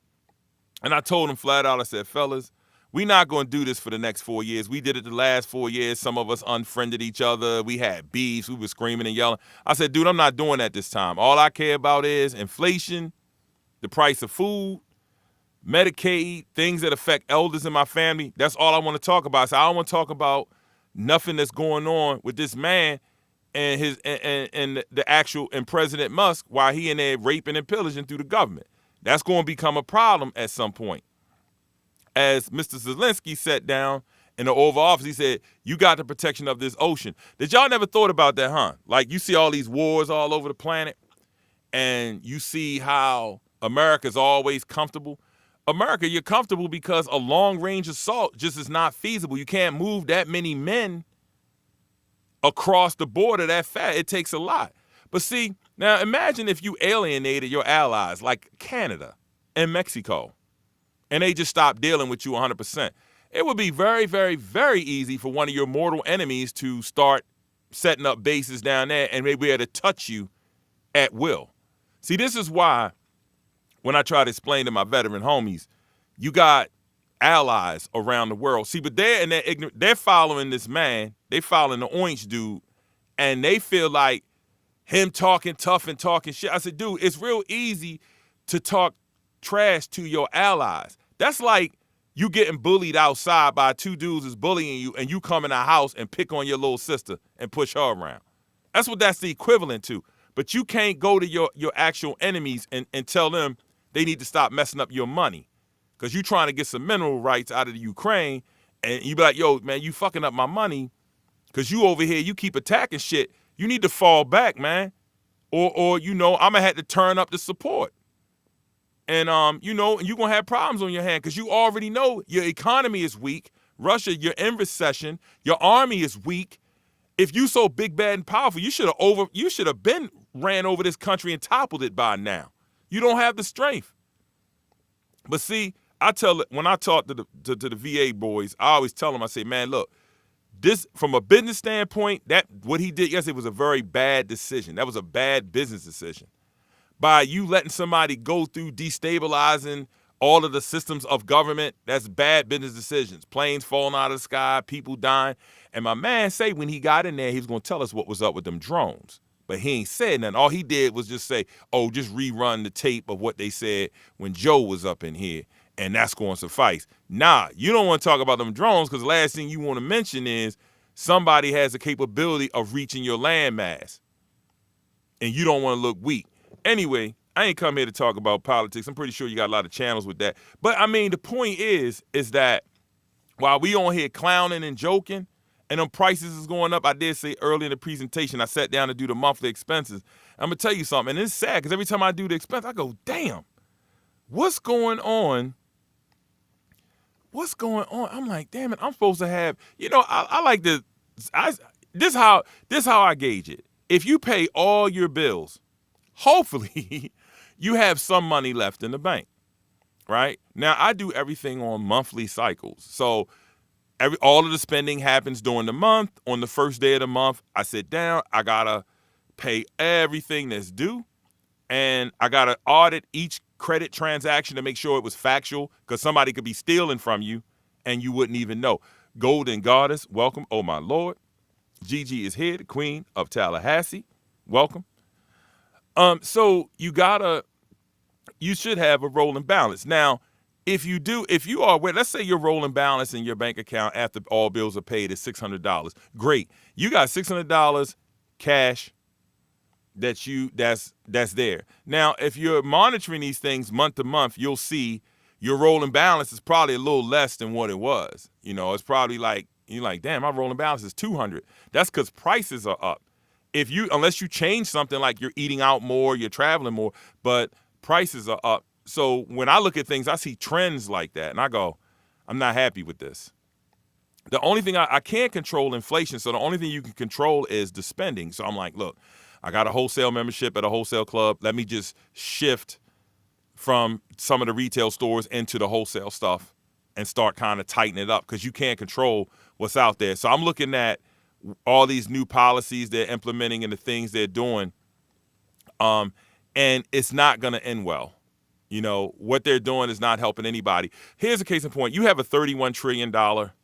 Speaker 1: And I told them flat out, I said, fellas, we not going to do this for the next 4 years. We did it the last 4 years. Some of us unfriended each other. We had beefs. We were screaming and yelling. I said, dude, I'm not doing that this time. All I care about is inflation, the price of food, Medicaid, things that affect elders in my family. That's all I want to talk about. So I don't want to talk about nothing that's going on with this man and and President Musk while he in there raping and pillaging through the government. That's going to become a problem at some point. As Mr. Zelensky sat down in the Oval Office, he said, you got the protection of this ocean. Did y'all never thought about that, huh? Like you see all these wars all over the planet and you see how America's always comfortable. America, you're comfortable because a long-range assault just is not feasible. You can't move that many men across the border that fast. It takes a lot. But see, now imagine if you alienated your allies like Canada and Mexico, and they just stopped dealing with you 100%. It would be very, very, very easy for one of your mortal enemies to start setting up bases down there and maybe be able to touch you at will. See, this is why when I try to explain to my veteran homies, you got allies around the world. See, but they're following this man. They following the orange dude, and they feel like him talking tough and talking shit. I said, dude, it's real easy to talk trash to your allies. That's like you getting bullied outside by two dudes is bullying you, and you come in the house and pick on your little sister and push her around. That's what that's the equivalent to. But you can't go to your actual enemies and tell them they need to stop messing up your money because you trying to get some mineral rights out of the Ukraine, and you be like, yo, man, you fucking up my money because you over here, you keep attacking shit. You need to fall back, man. Or I'm going to have to turn up the support. And, you're going to have problems on your hand because you already know your economy is weak. Russia, you're in recession. Your army is weak. If you so big, bad, and powerful, you should have been ran over this country and toppled it by now. You don't have the strength. But see, when I talk to the VA boys, I always tell them, I say, man, look, this from a business standpoint, that what he did yesterday was a very bad decision. That was a bad business decision. By you letting somebody go through destabilizing all of the systems of government, that's bad business decisions. Planes falling out of the sky, people dying. And my man say when he got in there, he was going to tell us what was up with them drones. But he ain't said nothing. All he did was just say, oh, just rerun the tape of what they said when Joe was up in here, and that's going to suffice. Nah, you don't want to talk about them drones because the last thing you want to mention is somebody has the capability of reaching your landmass, and you don't want to look weak. Anyway, I ain't come here to talk about politics. I'm pretty sure you got a lot of channels with that. But, I mean, the point is that while we on here clowning and joking and them prices is going up, I did say early in the presentation, I sat down to do the monthly expenses. I'm going to tell you something, and it's sad because every time I do the expense, I go, damn, what's going on? What's going on? I'm like, damn it, I'm supposed to have, I like this. This how I gauge it. If you pay all your bills, hopefully you have some money left in the bank, right? Now, I do everything on monthly cycles. So all of the spending happens during the month. On the first day of the month, I sit down. I got to pay everything that's due. And I got to audit each credit transaction to make sure it was factual because somebody could be stealing from you and you wouldn't even know. Golden Goddess, welcome. Oh, my Lord. Gigi is here, the queen of Tallahassee. Welcome. So you should have a rolling balance. Now, if you are aware, let's say your rolling balance in your bank account after all bills are paid is $600. Great. You got $600 cash that's there. Now, if you're monitoring these things month to month, you'll see your rolling balance is probably a little less than what it was. It's probably like, you're like, damn, my rolling balance is $200. That's because prices are up. Unless you change something like you're eating out more, you're traveling more, but prices are up. So when I look at things, I see trends like that, and I go, I'm not happy with this. The only thing I can't control inflation, so the only thing you can control is the spending. So I'm like, look, I got a wholesale membership at a wholesale club. Let me just shift from some of the retail stores into the wholesale stuff and start kind of tightening it up because you can't control what's out there. So I'm looking at all these new policies they're implementing and the things they're doing, and it's not going to end well. What they're doing is not helping anybody. Here's a case in point. You have a $31 trillion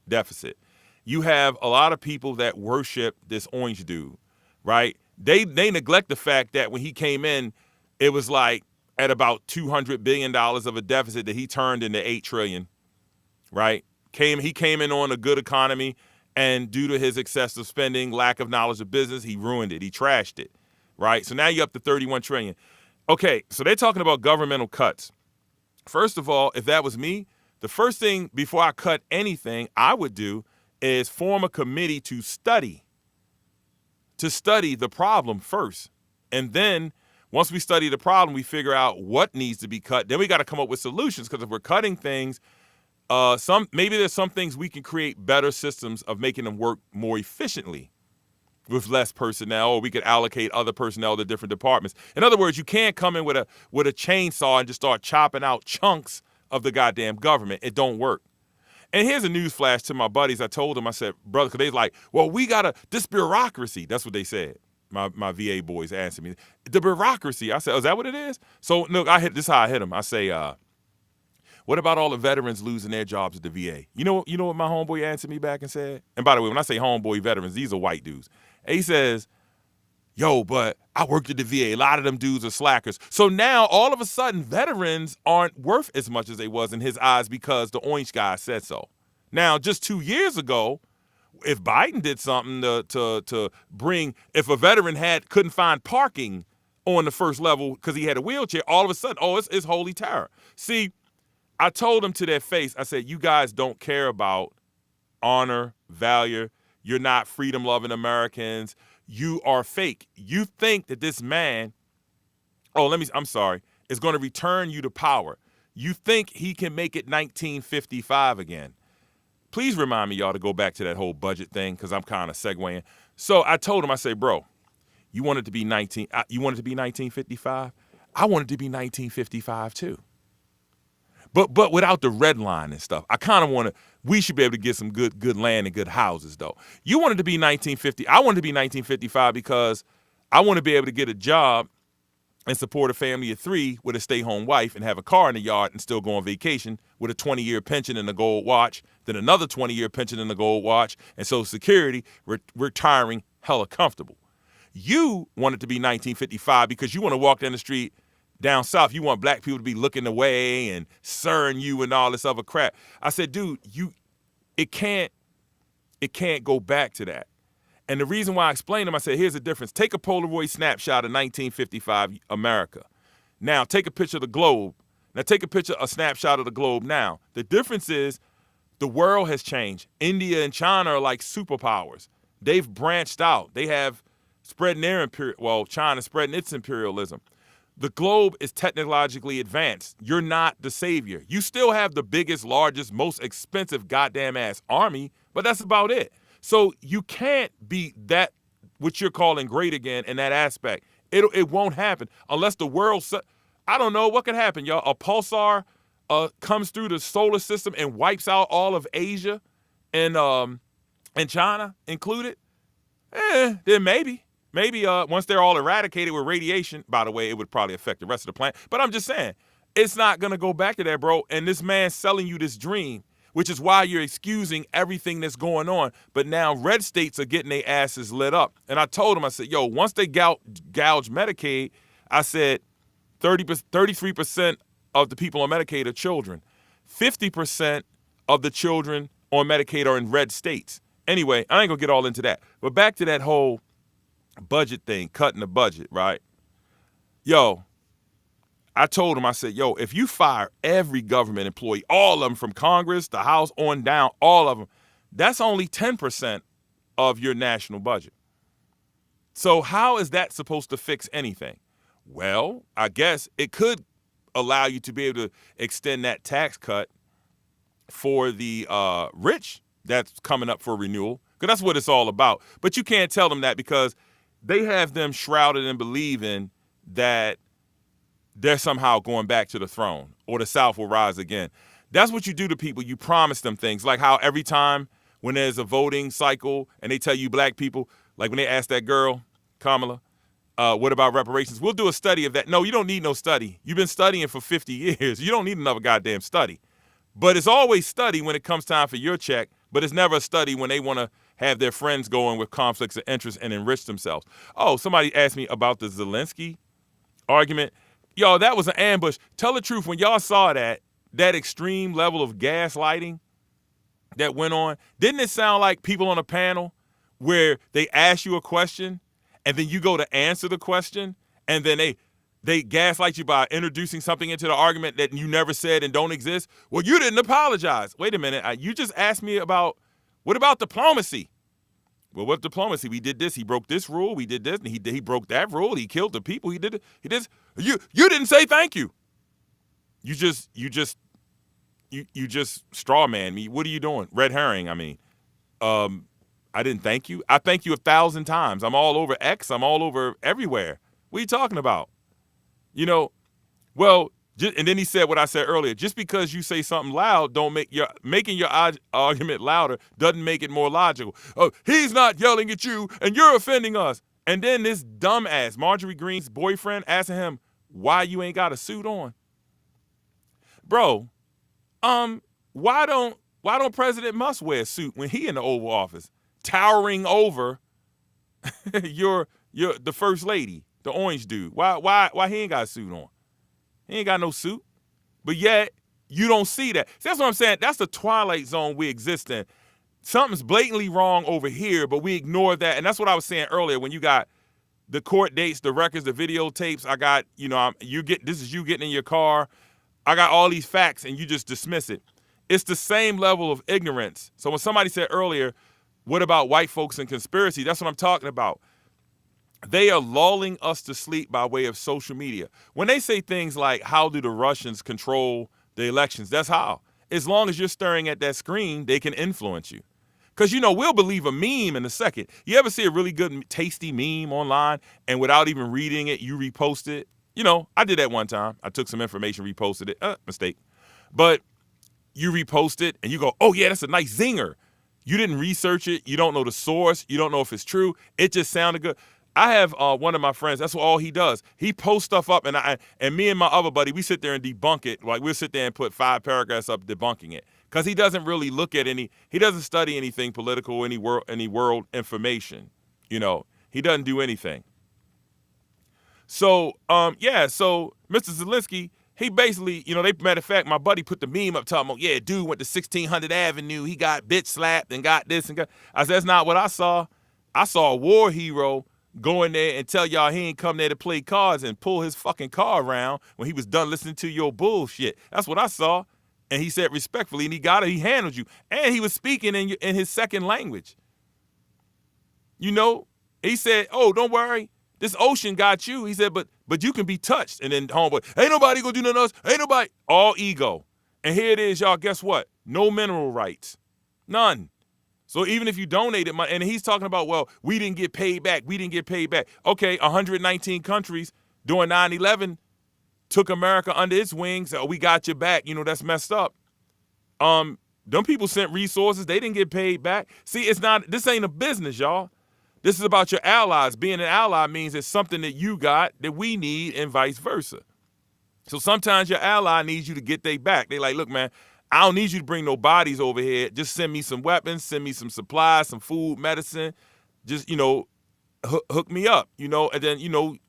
Speaker 1: deficit. You have a lot of people that worship this orange dude, right? They neglect the fact that when he came in, it was like at about $200 billion of a deficit that he turned into $8 trillion, right? He came in on a good economy, and due to his excessive spending, lack of knowledge of business, he ruined it. He trashed it, right? So now you're up to $31 trillion. Okay, so they're talking about governmental cuts. First of all, if that was me, the first thing before I cut anything I would do is form a committee to study the problem first. And then once we study the problem, we figure out what needs to be cut. Then we got to come up with solutions because if we're cutting things, maybe there's some things we can create better systems of making them work more efficiently with less personnel, or we could allocate other personnel to different departments. In other words, you can't come in with a chainsaw and just start chopping out chunks of the goddamn government. It don't work. And here's a news flash to my buddies. I told them, I said, brother, because they was like, well, this bureaucracy. That's what they said. My VA boys answered me. The bureaucracy. I said, oh, is that what it is? So look, this is how I hit them. I say, what about all the veterans losing their jobs at the VA? You know what my homeboy answered me back and said? And by the way, when I say homeboy veterans, these are white dudes. And he says, yo, but I worked at the VA. A lot of them dudes are slackers. So now all of a sudden veterans aren't worth as much as they was in his eyes because the orange guy said so. Now, just 2 years ago, if Biden did something to bring, if a veteran couldn't find parking on the first level because he had a wheelchair, all of a sudden, it's holy terror. See, I told them to their face, I said, you guys don't care about honor, value. You're not freedom-loving Americans. You are fake. You think that this man, is going to return you to power. You think he can make it 1955 again. Please remind me, y'all, to go back to that whole budget thing because I'm kind of segueing. So I told him, I said, bro, you wanted to be 1955? I wanted to be 1955 too. But without the red line and stuff. I kind of want to. We should be able to get some good land and good houses though. You wanted to be 1950. I wanted to be 1955 because I want to be able to get a job and support a family of 3 with a stay-home wife and have a car in the yard and still go on vacation with a 20-year pension and a gold watch, then another 20-year pension and a gold watch, and Social Security, retiring hella comfortable. You want it to be 1955 because you want to walk down the street down south. You want black people to be looking away and sirring you and all this other crap. I said, dude, it can't go back to that. And the reason why I explained to him, I said, here's the difference. Take a Polaroid snapshot of 1955 America. Now take a picture of the globe. Now take a snapshot of the globe now. The difference is the world has changed. India and China are like superpowers. They've branched out. They have spreading their China's spreading its imperialism. The globe is technologically advanced. You're not the savior. You still have the biggest, largest, most expensive goddamn ass army, but that's about it. So you can't be that, what you're calling great again in that aspect. It won't happen unless the world, I don't know what could happen, y'all. A pulsar comes through the solar system and wipes out all of Asia and China included. Then maybe once they're all eradicated with radiation, by the way, it would probably affect the rest of the planet. But I'm just saying, it's not going to go back to that, bro. And this man's selling you this dream, which is why you're excusing everything that's going on. But now red states are getting their asses lit up. And I told him, I said, yo, once they gouge Medicaid, I said 33% of the people on Medicaid are children. 50% of the children on Medicaid are in red states. Anyway, I ain't going to get all into that. But back to that whole budget thing, cutting the budget, right? Yo, I told him, I said, yo, if you fire every government employee, all of them from Congress, the House on down, all of them, that's only 10% of your national budget. So how is that supposed to fix anything? Well, I guess it could allow you to be able to extend that tax cut for the rich that's coming up for renewal, because that's what it's all about. But you can't tell them that because they have them shrouded in believing that they're somehow going back to the throne or the South will rise again. That's what you do to people. You promise them things, like how every time when there's a voting cycle and they tell you black people, like when they asked that girl, Kamala, what about reparations? We'll do a study of that. No, you don't need no study. You've been studying for 50 years. You don't need another goddamn study. But it's always study when it comes time for your check, but it's never a study when they want to have their friends going with conflicts of interest and enrich themselves. Oh, somebody asked me about the Zelensky argument. Yo, that was an ambush. Tell the truth, when y'all saw that extreme level of gaslighting that went on, didn't it sound like people on a panel where they ask you a question and then you go to answer the question and then they gaslight you by introducing something into the argument that you never said and don't exist? Well, you didn't apologize. Wait a minute. You just asked me about, what about diplomacy? Well, what diplomacy? We did this. He broke this rule. We did this. And he broke that rule. He killed the people. He did it. He did. You didn't say thank you. You just straw man me. What are you doing? Red herring. I mean, I didn't thank you. I thank you 1,000 times. I'm all over X. I'm all over everywhere. What are you talking about? You know, well, and then he said what I said earlier. Just because you say something loud, making your argument louder doesn't make it more logical. Oh, he's not yelling at you, and you're offending us. And then this dumbass Marjorie Greene's boyfriend asking him why you ain't got a suit on, bro. Why don't President Musk wear a suit when he in the Oval Office, towering over the first lady, the orange dude? Why he ain't got a suit on? He ain't got no suit. But yet, you don't see that. See, that's what I'm saying. That's the twilight zone we exist in. Something's blatantly wrong over here, but we ignore that. And that's what I was saying earlier when you got the court dates, the records, the videotapes. I got, this is you getting in your car. I got all these facts and you just dismiss it. It's the same level of ignorance. So when somebody said earlier, what about white folks and conspiracy? That's what I'm talking about. They are lulling us to sleep by way of social media. When they say things like, how do the Russians control the elections? That's how. As long as you're staring at that screen, they can influence you. Because, we'll believe a meme in a second. You ever see a really good, tasty meme online and without even reading it, you repost it? I did that one time. I took some information, reposted it. Mistake. But you repost it and you go, oh, yeah, that's a nice zinger. You didn't research it. You don't know the source. You don't know if it's true. It just sounded good. I have one of my friends. That's all he does. He posts stuff up, and me and my other buddy, we sit there and debunk it. Like we'll sit there and put 5 paragraphs up debunking it because he doesn't really look at he doesn't study anything political, any world information. He doesn't do anything. So so Mr. Zelensky, he basically, matter of fact, my buddy put the meme up talking about, yeah, dude went to 1600 Avenue. He got bitch slapped and got this and got. I said, that's not what I saw. I saw a war hero go in there and tell y'all he ain't come there to play cards and pull his fucking car around when he was done listening to your bullshit. That's what I saw. And he said respectfully, and he handled you. And he was speaking in his second language. He said, oh, don't worry. This ocean got you. He said, but you can be touched. And then homeboy, ain't nobody gonna do nothing else. Ain't nobody. All ego. And here it is, y'all. Guess what? No mineral rights. None. So even if you donated money, and he's talking about, well, we didn't get paid back. We didn't get paid back. Okay, 119 countries during 9/11 took America under its wings. Oh, we got you back. That's messed up. Them people sent resources. They didn't get paid back. See, this ain't a business, y'all. This is about your allies. Being an ally means it's something that you got that we need and vice versa. So sometimes your ally needs you to get they back. They like, look, man, I don't need you to bring no bodies over here. Just send me some weapons, send me some supplies, some food, medicine. Just, hook me up, and then,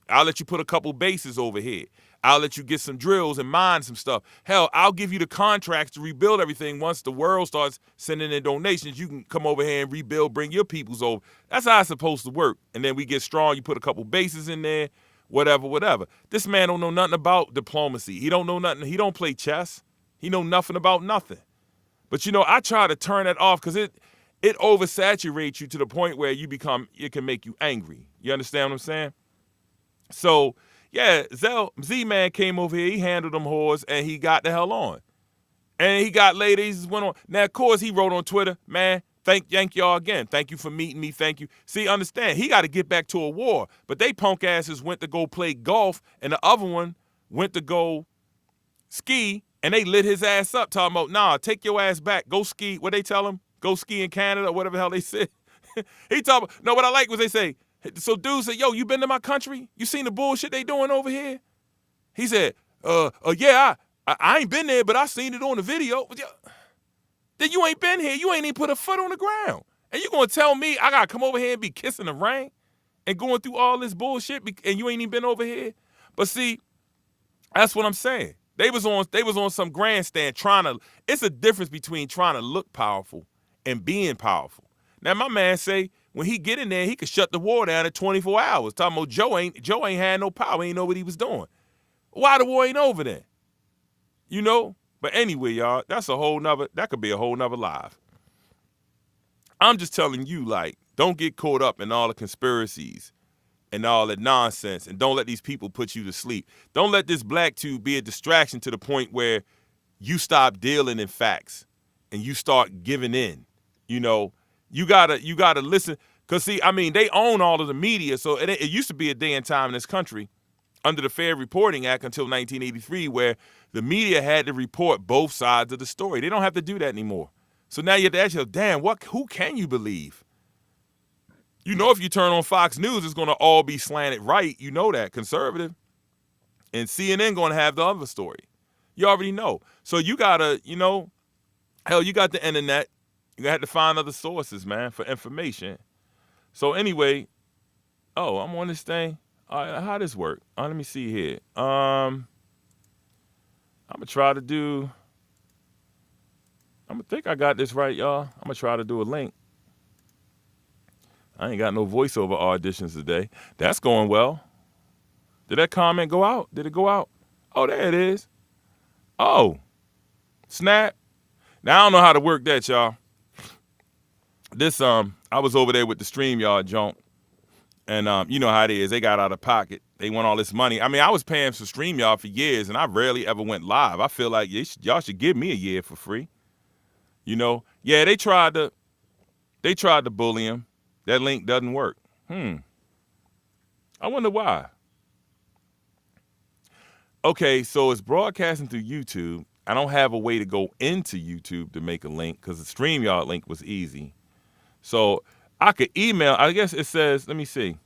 Speaker 1: I'll let you put a couple bases over here. I'll let you get some drills and mine some stuff. Hell, I'll give you the contracts to rebuild everything. Once the world starts sending in donations, you can come over here and rebuild, bring your peoples over. That's how it's supposed to work. And then we get strong. You put a couple bases in there, whatever. This man don't know nothing about diplomacy. He don't know nothing. He don't play chess. He know nothing about nothing. But, I try to turn that off because it oversaturates you to the point where it can make you angry. You understand what I'm saying? So, yeah, Z-Man came over here, he handled them whores, and he got the hell on. And he got ladies, went on. Now, of course, he wrote on Twitter, man, thank y'all again. Thank you for meeting me, thank you. See, understand, he got to get back to a war. But they punk asses went to go play golf, and the other one went to go ski, and they lit his ass up, talking about, nah, take your ass back, go ski. What they tell him? Go ski in Canada, or whatever the hell they said. He talking about, no, what I like was they say, so dude said, yo, you been to my country? You seen the bullshit they doing over here? He said, yeah, I ain't been there, but I seen it on the video. Then you ain't been here. You ain't even put a foot on the ground. And you gonna tell me I gotta come over here and be kissing the rain and going through all this bullshit and you ain't even been over here? But see, that's what I'm saying. They was on some grandstand it's a difference between trying to look powerful and being powerful. Now my man say, when he get in there, he could shut the war down in 24 hours. Talking about Joe ain't had no power. He ain't know what he was doing. Why the war ain't over then? But anyway, y'all, that could be a whole nother live. I'm just telling you, don't get caught up in all the conspiracies and all that nonsense, and don't let these people put you to sleep. Don't let this black tube be a distraction to the point where you stop dealing in facts and you start giving in. You gotta listen, because see, they own all of the media. So it used to be a day and time in this country under the Fair Reporting Act until 1983 where the media had to report both sides of the story. They don't have to do that anymore. So now you have to ask yourself, damn, who can you believe? If you turn on Fox News, it's going to all be slanted right. You know that, conservative. And CNN going to have the other story. You already know. So you got to, hell, you got the internet. You have to find other sources, man, for information. So anyway, I'm on this thing. All right, how this work? Let me see here. I'm going to try to do, I'm going to think I got this right, y'all. I'm going to try to do a link. I ain't got no voiceover auditions today. That's going well. Did that comment go out? Did it go out? Oh, there it is. Oh, snap. Now, I don't know how to work that, y'all. This, I was over there with the StreamYard junk, and you know how it is. They got out of pocket. They want all this money. I was paying for StreamYard for years, and I rarely ever went live. I feel like y'all should give me a year for free. Yeah, they tried to They tried to bully him. That link doesn't work. Hmm. I wonder why. Okay, so it's broadcasting through YouTube. I don't have a way to go into YouTube to make a link because the StreamYard link was easy. So I could email. I guess it says, let me see,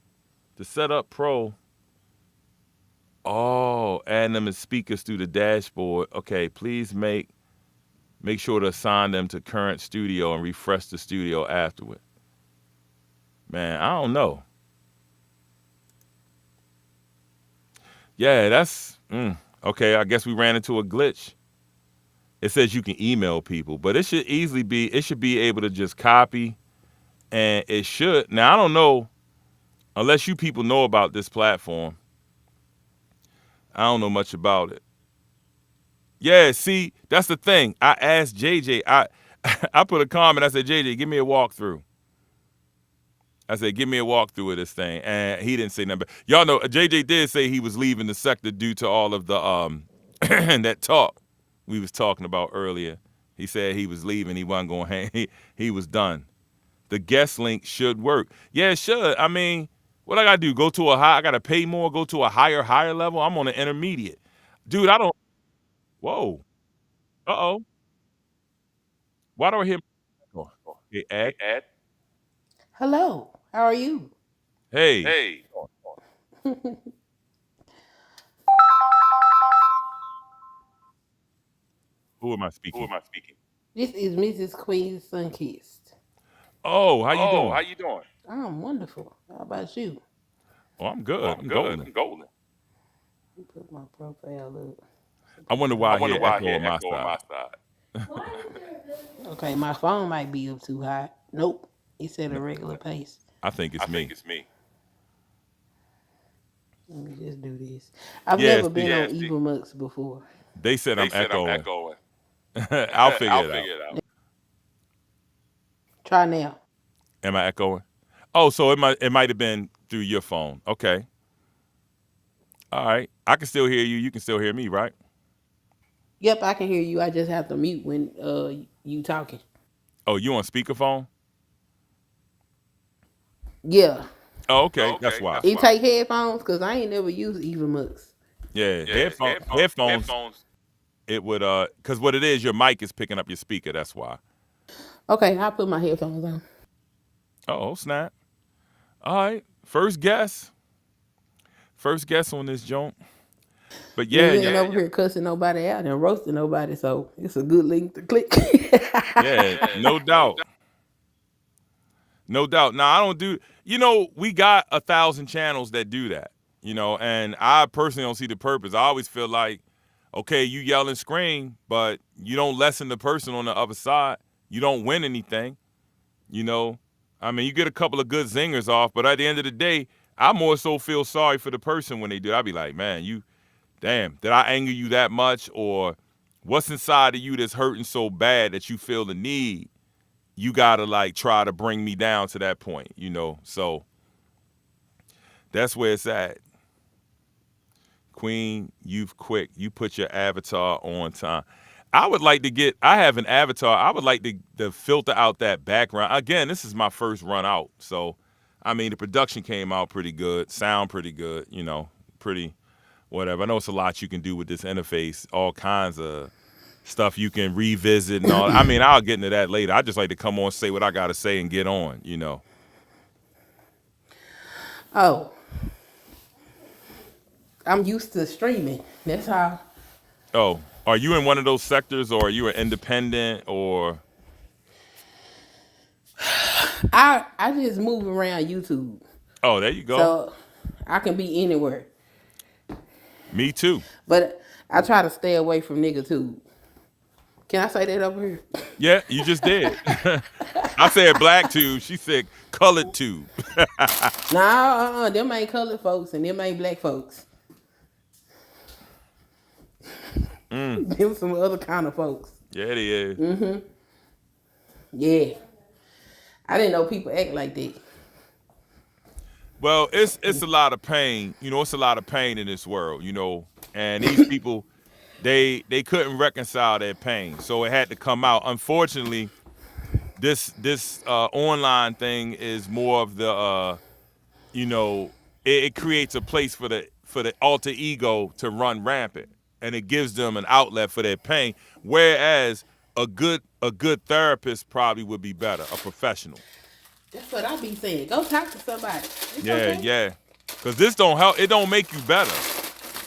Speaker 1: to set up pro. Oh, add them as speakers through the dashboard. Okay, please make sure to assign them to current studio and refresh the studio afterward. Man, I don't know. Yeah, that's okay. I guess we ran into a glitch. It says you can email people, but it should easily be. It should be able to just copy, and it should. Now I don't know unless you people know about this platform. I don't know much about it. Yeah, see, that's the thing. I asked JJ. I put a comment. I said, JJ, give me a walkthrough. I said, give me a walkthrough of this thing, and he didn't say nothing. But y'all know, JJ did say he was leaving the sector due to all of the that talk we was talking about earlier. He said he was leaving. He wasn't going to hang. He was done. The guest link should work. Yeah, it should. I mean, what I gotta do? Go to a high? I gotta pay more. Go to a higher level. I'm on an intermediate, dude. I don't. Whoa. Uh oh. Why do I hear? Oh, hey, Ed.
Speaker 2: Hello, how are you?
Speaker 1: Hey, who am I speaking?
Speaker 2: This is Mrs. Queen Sunkissed.
Speaker 1: Oh, how you doing?
Speaker 2: I'm wonderful. How about you?
Speaker 1: Oh, I'm good. I'm golden.
Speaker 2: Put my profile up.
Speaker 1: I wonder why I hear echo on my side.
Speaker 2: Okay, my phone might be up too high. Nope, it's at a regular pace.
Speaker 1: I think it's me.
Speaker 2: Let me just do this. I've
Speaker 1: Yeah,
Speaker 2: never been
Speaker 1: see,
Speaker 2: on Eva Mux before.
Speaker 1: they said I'm echoing. I'll figure it out.
Speaker 2: Try now.
Speaker 1: Am I echoing? Oh, so it might have been through your phone. Okay. All right. I can still hear you. You can still hear me, right?
Speaker 2: Yep, I can hear you. I just have to mute when you talking.
Speaker 1: Oh, you on speakerphone?
Speaker 2: Yeah.
Speaker 1: Oh, okay. That's why.
Speaker 2: You take headphones because I ain't never used Eva Mux.
Speaker 1: Yeah, headphones. It would because what it is, your mic is picking up your speaker. That's why.
Speaker 2: Okay, I'll put my headphones on.
Speaker 1: Oh, snap. All right. First guess. First guess on this joint. But
Speaker 2: And
Speaker 1: yeah,
Speaker 2: you ain't over here cussing nobody out and roasting nobody, so it's a good link to click.
Speaker 1: yeah, no doubt. No doubt. Now I don't do. We got 1,000 channels that do that. And I personally don't see the purpose. I always feel like, okay, you yell and scream, but you don't lessen the person on the other side. You don't win anything. You know, I mean, you get a couple of good zingers off, but at the end of the day, I more so feel sorry for the person when they do. I'd be like, man, damn, did I anger you that much, or what's inside of you that's hurting so bad that you feel the need? You gotta like try to bring me down to that point. So that's where it's at. Queen, you've quick. You put your avatar on time. I have an avatar. I would like to filter out that background. Again, this is my first run out. So, I mean, the production came out pretty good, sound pretty good, pretty whatever. I know it's a lot you can do with this interface, all kinds of stuff you can revisit and all. I mean, I'll get into that later. I just like to come on, say what I got to say, and get on.
Speaker 2: Oh, I'm used to streaming. That's how.
Speaker 1: Oh, are you in one of those sectors, or are you an independent, or?
Speaker 2: I just move around YouTube,
Speaker 1: Oh, there you go.
Speaker 2: so I can be anywhere.
Speaker 1: Me too.
Speaker 2: But I try to stay away from nigga tube. Can I say that over here?
Speaker 1: Yeah, you just did. I said black tube. She said colored tube.
Speaker 2: Nah, them ain't colored folks and them ain't black folks.
Speaker 1: Mm,
Speaker 2: Them some other kind of folks.
Speaker 1: yeah, it is.
Speaker 2: Yeah, I didn't know people act like that.
Speaker 1: Well, it's a lot of pain. It's a lot of pain in this world. And these people, they couldn't reconcile their pain, so it had to come out. Unfortunately, this online thing is more of the you know, it creates a place for the alter ego to run rampant, and it gives them an outlet for their pain. Whereas a good therapist probably would be better, a professional.
Speaker 2: That's what I be saying. Go talk to somebody. It's
Speaker 1: Yeah,
Speaker 2: okay.
Speaker 1: yeah. Cause this don't help. It don't make you better.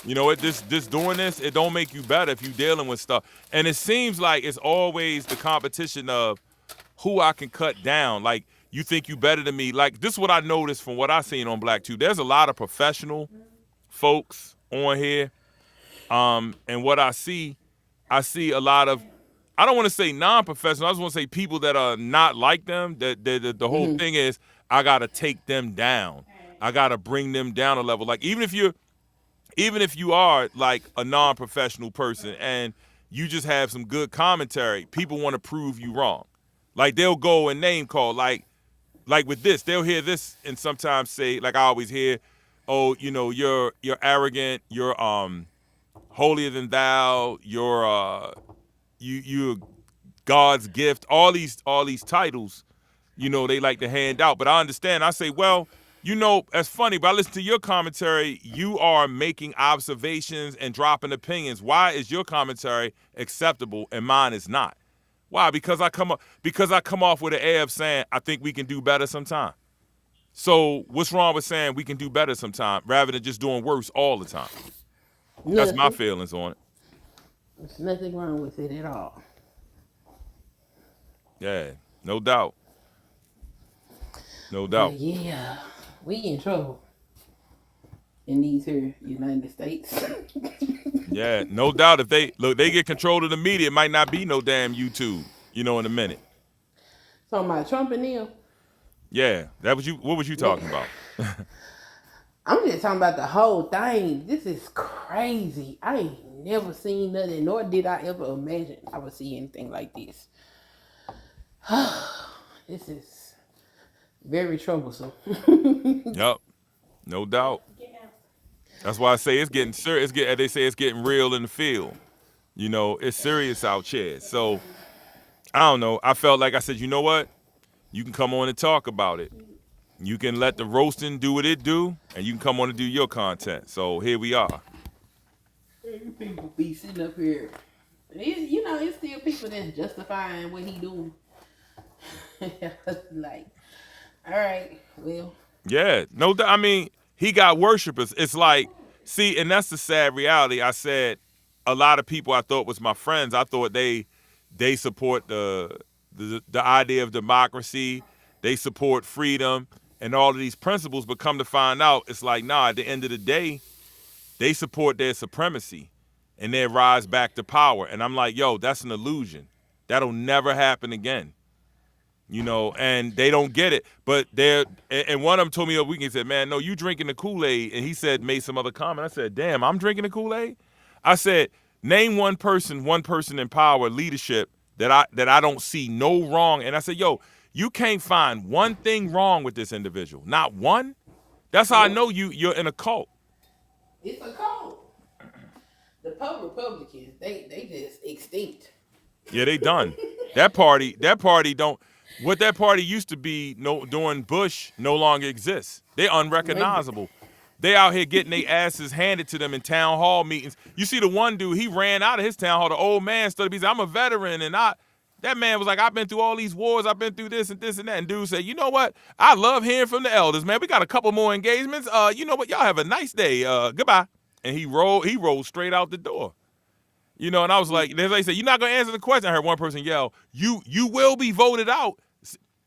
Speaker 1: You know, this doing this, it don't make you better if you dealing with stuff. And it seems like it's always the competition of who I can cut down. Like you think you better than me. Like this is what I noticed from what I seen on Black Tube. There's a lot of professional folks on here. And what I see a lot of, I don't want to say non-professional. I just want to say people that are not like them. That the whole thing is I gotta take them down. I gotta bring them down a level. Like even if you are like a non-professional person and you just have some good commentary, people want to prove you wrong. Like they'll go and name call. Like with this, they'll hear this and sometimes say, like I always hear, oh, you know, you're arrogant, you're holier than thou, you're God's gift, all these titles, you know, they like to hand out. But I understand. I say, well, you know, that's funny, but I listen to your commentary. You are making observations and dropping opinions. Why is your commentary acceptable and mine is not? Why? Because I come off with an air of saying I think we can do better sometime. So what's wrong with saying we can do better sometime rather than just doing worse all the time? That's my
Speaker 2: Nothing.
Speaker 1: feelings on it.
Speaker 2: There's nothing wrong with it at all.
Speaker 1: Yeah, no doubt. No
Speaker 2: But
Speaker 1: doubt.
Speaker 2: yeah, we in trouble in these here United States.
Speaker 1: Yeah, no doubt. If they look, they get control of the media. It might not be no damn YouTube. You know, in a minute.
Speaker 2: Talking about Trump and them.
Speaker 1: Yeah, that was you. What was you talking about?
Speaker 2: I'm just talking about the whole thing. This is crazy. I ain't never seen nothing, nor did I ever imagine I would see anything like this. This is very troublesome.
Speaker 1: Yup, no doubt. That's why I say it's getting serious. They say it's getting real in the field. You know, it's serious out here. So I don't know. I felt like I said, you know what? You can come on and talk about it. You can let the roasting do what it do, and you can come on and do your content. So here we are.
Speaker 2: People be sitting up here. You know, it's still people that's justifying what he doing. Like, all right, well,
Speaker 1: Yeah, no, I mean, he got worshipers. It's like, see, and that's the sad reality. I said a lot of people I thought was my friends. I thought they support the idea of democracy. They support freedom and all of these principles. But come to find out, it's like, nah. At the end of the day, they support their supremacy and their rise back to power. And I'm like, yo, that's an illusion. That'll never happen again. You know, and they don't get it. But and one of them told me over the weekend, he said, man, no, you drinking the Kool-Aid. And he said, made some other comment. I said, damn, I'm drinking the Kool-Aid? I said, name one person in power, leadership, that I don't see no wrong. And I said, yo, you can't find one thing wrong with this individual. Not one. That's how I
Speaker 2: nope,
Speaker 1: know you're in a cult.
Speaker 2: it's a code. The Republicans, they just extinct.
Speaker 1: Yeah, they done. That party don't. What that party used to be no during Bush no longer exists. They
Speaker 2: Maybe.
Speaker 1: unrecognizable. They out here getting their asses handed to them in town hall meetings. You see the one dude, he ran out of his town hall. The old man stood up. He said, I'm a veteran. And that man was like, I've been through all these wars. I've been through this and this and that. And dude said, you know what? I love hearing from the elders, man. We got a couple more engagements. You know what? Y'all have a nice day. Goodbye. And he rolled straight out the door. You know, and I was like, they said, you're not gonna answer the question. I heard one person yell, you will be voted out.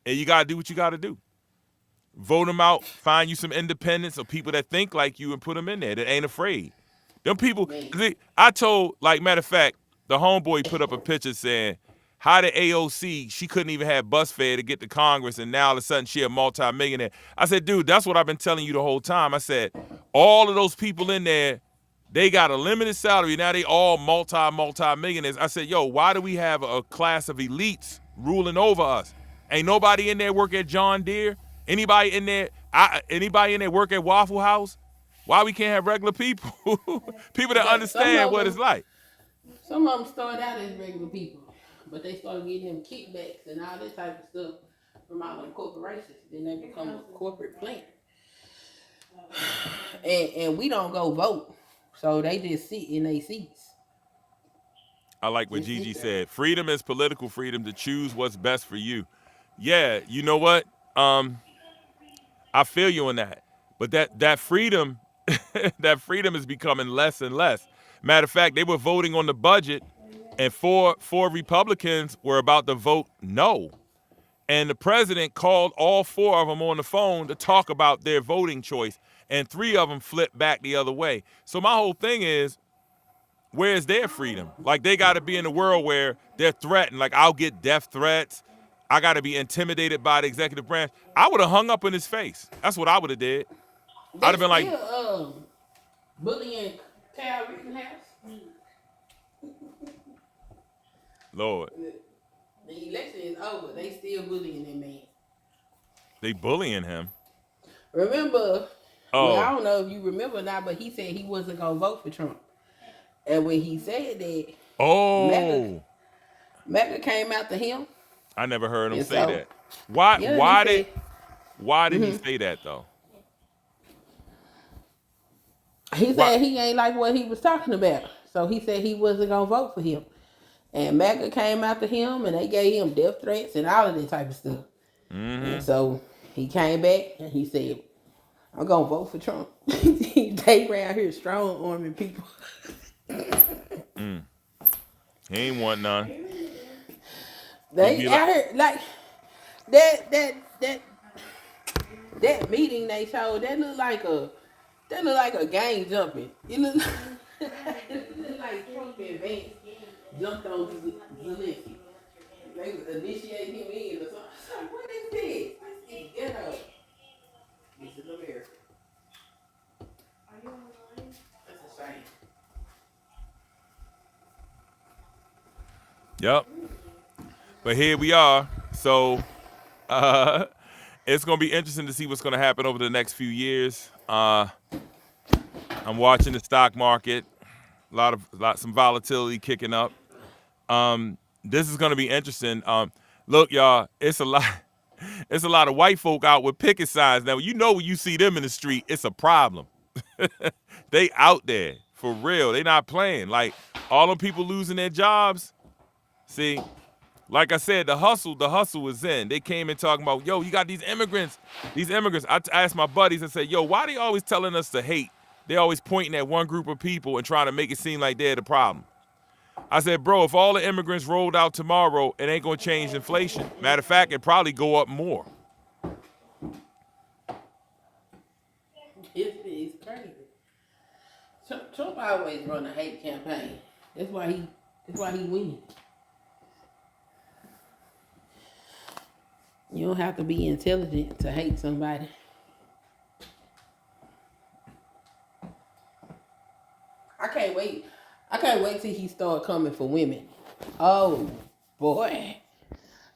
Speaker 1: And you gotta do what you gotta do. Vote them out, find you some independents or people that think like you and put them in there that ain't afraid. Them people, I told, like, matter of fact, the homeboy put up a picture saying, how the AOC, she couldn't even have bus fare to get to Congress, and now all of a sudden she a multi-millionaire. I said, dude, that's what I've been telling you the whole time. I said, all of those people in there, they got a limited salary. Now they all multi-millionaires. I said, yo, why do we have a class of elites ruling over us? Ain't nobody in there work at John Deere? Anybody in there work at Waffle House? Why we can't have regular people? People that
Speaker 2: But
Speaker 1: understand what it's like.
Speaker 2: some of them start out as regular people. but they started getting him kickbacks and all this type of stuff from all them corporations. Then they become a corporate plant, and we don't go vote, so they just sit in their seats,
Speaker 1: I like what
Speaker 2: just
Speaker 1: Gigi
Speaker 2: sit there.
Speaker 1: said. Freedom is political freedom to choose what's best for you. Yeah, you know what? Um, I feel you on that. But that freedom, that freedom is becoming less and less. Matter of fact, they were voting on the budget, and four Republicans were about to vote no. And the president called all four of them on the phone to talk about their voting choice, and three of them flipped back the other way. So my whole thing is, where's their freedom? Like they got to be in a world where they're threatened. Like I'll get death threats. I got to be intimidated by the executive branch. I would have hung up in his face. That's what I would have did. I'd
Speaker 2: They
Speaker 1: have been like,
Speaker 2: still bullying Kyle Rittenhouse.
Speaker 1: Lord,
Speaker 2: The election is over. They still bullying that man.
Speaker 1: they bullying him.
Speaker 2: Remember, well, I
Speaker 1: Oh,
Speaker 2: don't know if you remember or not, but he said he wasn't gonna vote for Trump. And when he said that, MAGA,
Speaker 1: oh,
Speaker 2: MAGA came after him.
Speaker 1: I never heard him
Speaker 2: And
Speaker 1: say
Speaker 2: so,
Speaker 1: that. Why?
Speaker 2: yeah, he said,
Speaker 1: Why did he
Speaker 2: hmm
Speaker 1: say that though?
Speaker 2: he
Speaker 1: Why?
Speaker 2: said he ain't like what he was talking about. So he said he wasn't gonna vote for him. And MAGA came after him and they gave him death threats and all of that type of stuff. And
Speaker 1: Mm-hmm.
Speaker 2: so he came back and he said, I'm gonna vote for Trump. They around here strong arming people.
Speaker 1: Mm. He ain't want none. He
Speaker 2: They
Speaker 1: be like,
Speaker 2: out here like that that meeting they showed, that look like a gang jumping. It look, it look like Trump and Vance jumped on Zelensky. They was initiating him in or something. I was like, what is this? This is ghetto. This is America. That's a shame.
Speaker 1: yep. But here we are. So uh, it's gonna be interesting to see what's gonna happen over the next few years. I'm watching the stock market. Some volatility kicking up. This is gonna be interesting. Look, y'all, it's a lot. It's a lot of white folk out with picket signs now. You know when you see them in the street, it's a problem. They out there for real. They not playing. Like all them people losing their jobs. See, like I said, the hustle is in. They came in talking about, yo, you got these immigrants. These immigrants. I asked my buddies and said, yo, why they always telling us to hate? They always pointing at one group of people and trying to make it seem like they're the problem. I said, bro, if all the immigrants rolled out tomorrow, it ain't gonna change inflation. Matter of fact, it probably go up more.
Speaker 2: It's crazy. Trump always run a hate campaign. That's why he wins. You don't have to be intelligent to hate somebody. I can't wait. I can't wait till he start coming for women. Oh boy,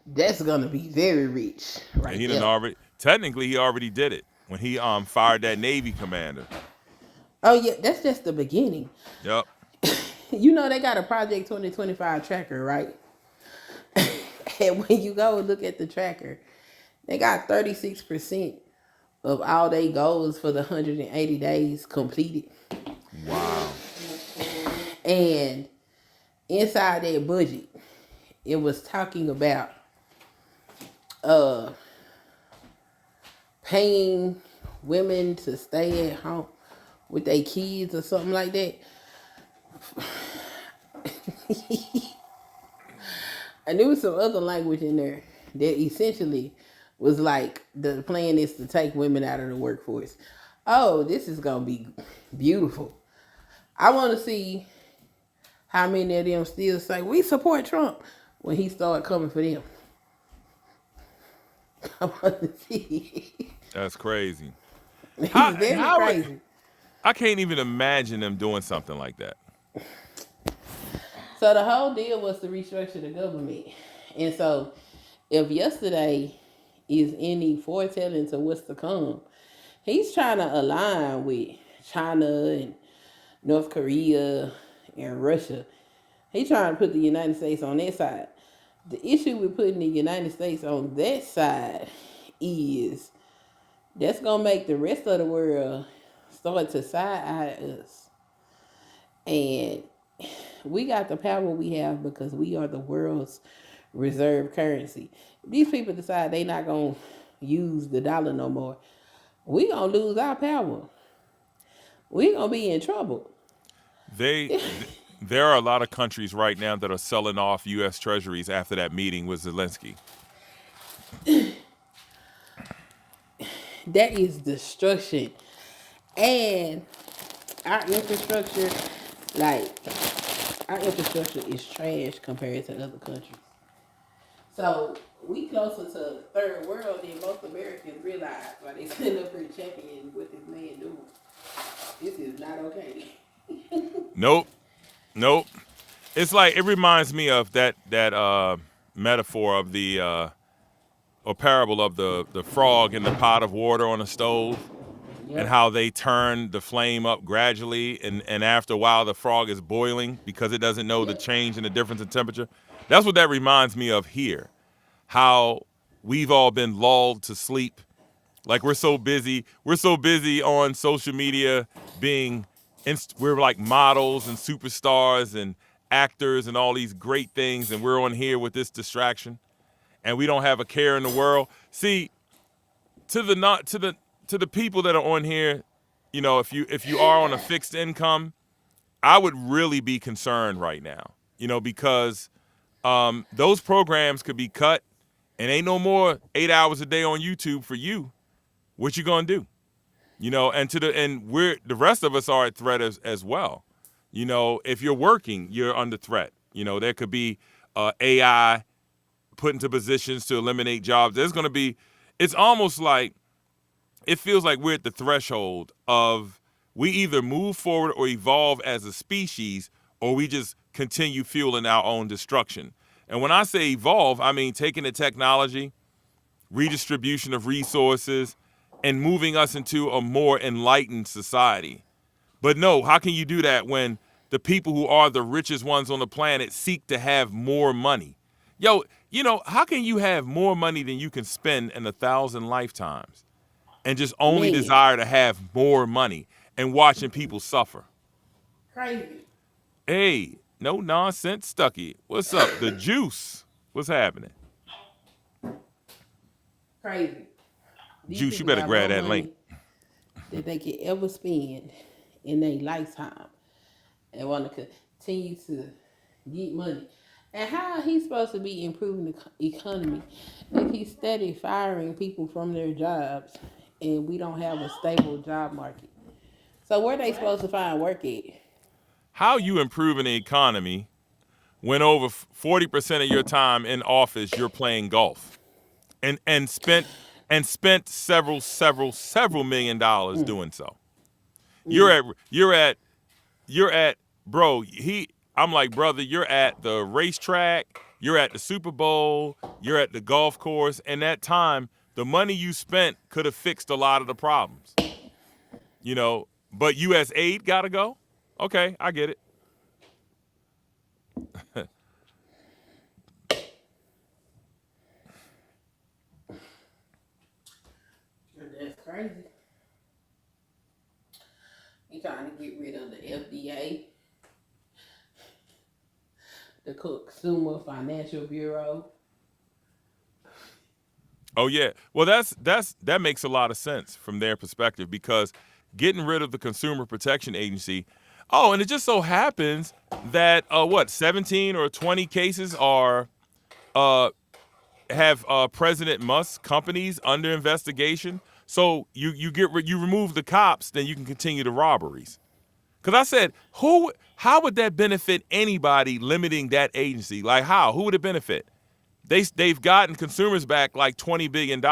Speaker 2: that's gonna be very rich
Speaker 1: And
Speaker 2: right
Speaker 1: he done
Speaker 2: there.
Speaker 1: already technically he already did it when he fired that Navy commander.
Speaker 2: Oh yeah, that's just the beginning.
Speaker 1: Yep.
Speaker 2: You know they got a Project 2025 tracker, right? And when you go and look at the tracker, they got 36% of all their goals for the 180 days completed.
Speaker 1: Wow.
Speaker 2: And inside that budget, it was talking about uh paying women to stay at home with their kids or something like that. And there was some other language in there that essentially was like the plan is to take women out of the workforce. Oh, this is gonna be beautiful. I want to see how many of them still say we support Trump when he started coming for them. I want to see.
Speaker 1: That's crazy.
Speaker 2: He's very
Speaker 1: How
Speaker 2: crazy.
Speaker 1: I can't even imagine them doing something like that.
Speaker 2: So the whole deal was to restructure the government. And so if yesterday is any foretelling to what's to come, he's trying to align with China and North Korea and Russia. He's trying to put the United States on their side. The issue with putting the United States on that side is that's gonna make the rest of the world start to side eye us. And we got the power we have because we are the world's reserve currency. These people decide they not gonna use the dollar no more. We gonna lose our power. We gonna be in trouble.
Speaker 1: There are a lot of countries right now that are selling off U.S. treasuries after that meeting with Zelensky.
Speaker 2: That is destruction. And our infrastructure, like our infrastructure is trash compared to other countries. So we closer to third world than most Americans realize while they sitting up here checking what this man doing. This is not okay.
Speaker 1: Nope, nope. It's like it reminds me of that metaphor of the or parable of the frog in the pot of water on the stove, and
Speaker 2: Yep.
Speaker 1: how they turn the flame up gradually, and after a while the frog is boiling because it doesn't know the
Speaker 2: Yep.
Speaker 1: change in the difference in temperature. That's what that reminds me of here. How we've all been lulled to sleep. Like we're so busy on social media being we're like models and superstars and actors and all these great things, and we're on here with this distraction, and we don't have a care in the world. See, to the not to the people that are on here, if you are on a fixed income, I would really be concerned right now. Because those programs could be cut, and ain't no more 8 hours a day on YouTube for you. What you gonna do? And we're the rest of us are at threat as well. If you're working, you're under threat. There could be AI put into positions to eliminate jobs. There's gonna be. It's almost like it feels like we're at the threshold of we either move forward or evolve as a species, or we just continue fueling our own destruction. And when I say evolve, I mean taking the technology, redistribution of resources, and moving us into a more enlightened society. But no, how can you do that when the people who are the richest ones on the planet seek to have more money? Yo, how can you have more money than you can spend in 1,000 lifetimes and just only
Speaker 2: Man,
Speaker 1: desire to have more money and watching people suffer?
Speaker 2: crazy.
Speaker 1: Hey, no nonsense, Stucky. What's up? The juice. What's happening?
Speaker 2: Crazy. These
Speaker 1: Juice, you
Speaker 2: people
Speaker 1: better
Speaker 2: got
Speaker 1: grab
Speaker 2: more
Speaker 1: that link.
Speaker 2: money that they could ever spend in their lifetime and want to continue to get money. And how he's supposed to be improving the economy if he's steady firing people from their jobs and we don't have a stable job market? So where they supposed to find work at?
Speaker 1: How you improving the economy when over 40% of your time in office you're playing golf and spent several million dollars
Speaker 2: Mm,
Speaker 1: doing so. You're
Speaker 2: mm.
Speaker 1: at you're at you're at bro, I'm like, brother, you're at the racetrack, you're at the Super Bowl, you're at the golf course, and that time the money you spent could have fixed a lot of the problems. But US aid gotta go? Okay, I get it.
Speaker 2: That's crazy. He trying to get rid of the FDA, the Consumer Financial Bureau.
Speaker 1: Oh yeah. Well, that makes a lot of sense from their perspective because getting rid of the Consumer Protection Agency. Oh, and it just so happens that 17 or 20 cases are uh have President Musk's companies under investigation. So you remove the cops, then you can continue the robberies. Because I said, how would that benefit anybody limiting that agency? Like how? Who would it benefit? They've gotten consumers back like $20 billion,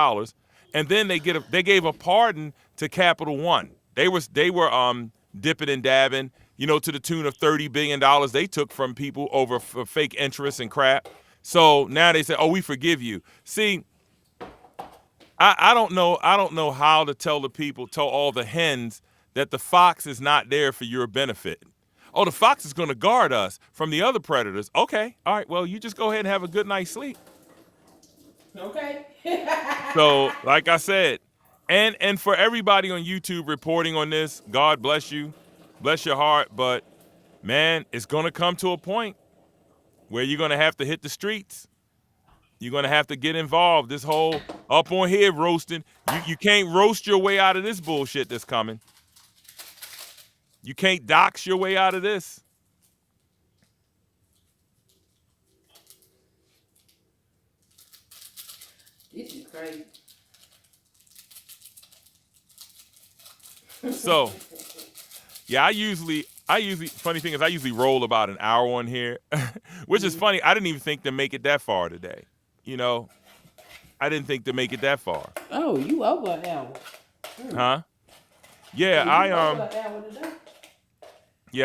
Speaker 1: and then they gave a pardon to Capital One. They were dipping and dabbing, to the tune of $30 billion they took from people over fake interest and crap. So now they say, oh, we forgive you. See, I don't know how to tell all the hens that the fox is not there for your benefit. Oh, the fox is going to guard us from the other predators. Okay, all right. Well, you just go ahead and have a good night's sleep.
Speaker 2: Okay.
Speaker 1: So, like I said, and for everybody on YouTube reporting on this, God bless you, bless your heart. But man, it's going to come to a point where you're going to have to hit the streets. You're going to have to get involved. This whole up on here roasting, you can't roast your way out of this bullshit that's coming. You can't dox your way out of this.
Speaker 2: This is crazy.
Speaker 1: So, yeah, I usually funny thing is I usually roll about an hour on here, which is funny. I didn't even think to make it that far today. You know, I didn't think to make it that far.
Speaker 2: Oh, you over an hour.
Speaker 1: Huh?
Speaker 2: So
Speaker 1: Yeah,
Speaker 2: you over an hour today?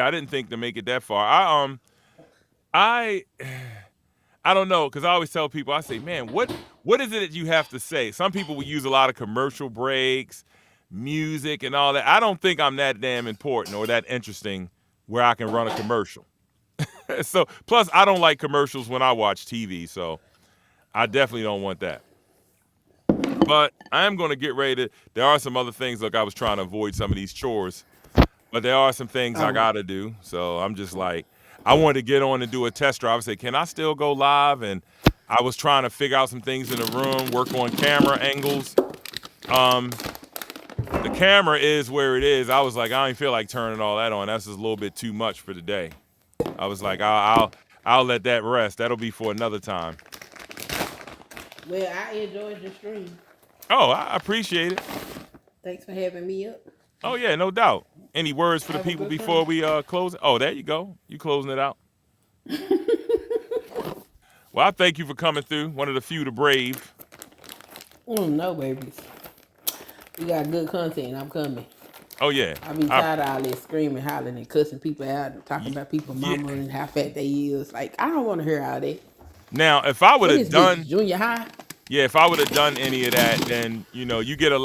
Speaker 1: I didn't think to make it that far. I I don't know, because I always tell people, I say, man, what is it that you have to say? Some people will use a lot of commercial breaks, music, and all that. I don't think I'm that damn important or that interesting where I can run a commercial. So plus I don't like commercials when I watch TV, so I definitely don't want that. But I am going to get ready to. There are some other things. Look, I was trying to avoid some of these chores, but there are some things I
Speaker 2: Oh,
Speaker 1: got to do. So I'm just like, I wanted to get on and do a test drive. I said, can I still go live? And I was trying to figure out some things in the room, work on camera angles. Um, the camera is where it is. I was like, I don't feel like turning all that on. That's just a little bit too much for today. I was like, I'll let that rest. That'll be for another time.
Speaker 2: well, I enjoyed the stream.
Speaker 1: Oh, I appreciate it.
Speaker 2: Thanks for having me up.
Speaker 1: Oh yeah, no doubt. Any words for the
Speaker 2: Have a
Speaker 1: people
Speaker 2: good
Speaker 1: before
Speaker 2: time.
Speaker 1: we close it? Oh, there you go. You closing it out. Well, I thank you for coming through. One of the few to brave.
Speaker 2: No, babies. We got good content. I'm coming.
Speaker 1: Oh yeah.
Speaker 2: I be
Speaker 1: I
Speaker 2: tired of all this screaming, hollering, and cussing people out and talking about people
Speaker 1: yeah.
Speaker 2: mama and how fat they is. Like, I don't want to hear all that.
Speaker 1: Now, if I would
Speaker 2: What
Speaker 1: have
Speaker 2: is this,
Speaker 1: done
Speaker 2: junior high?
Speaker 1: yeah, if I would have done any of that, then you get a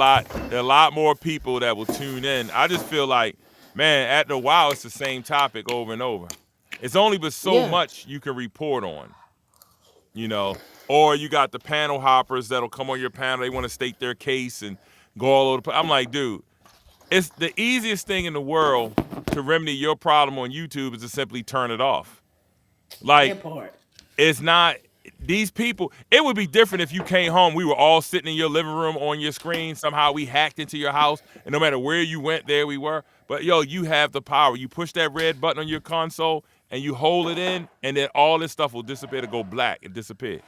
Speaker 1: lot more people that will tune in. I just feel like, man, after a while it's the same topic over and over. It's only but so
Speaker 2: Yeah.
Speaker 1: much you can report on, you know. Or you got the panel hoppers that'll come on your panel, they want to state their case and go all over I'm like, dude, it's the easiest thing in the world to remedy your problem on YouTube is to simply turn it off. Like,
Speaker 2: That part.
Speaker 1: it's not these people. It would be different if you came home, we were all sitting in your living room on your screen. Somehow we hacked into your house, and no matter where you went, there we were. But yo, you have the power. You push that red button on your console and you hold it in, and then all this stuff will disappear to go black and disappear.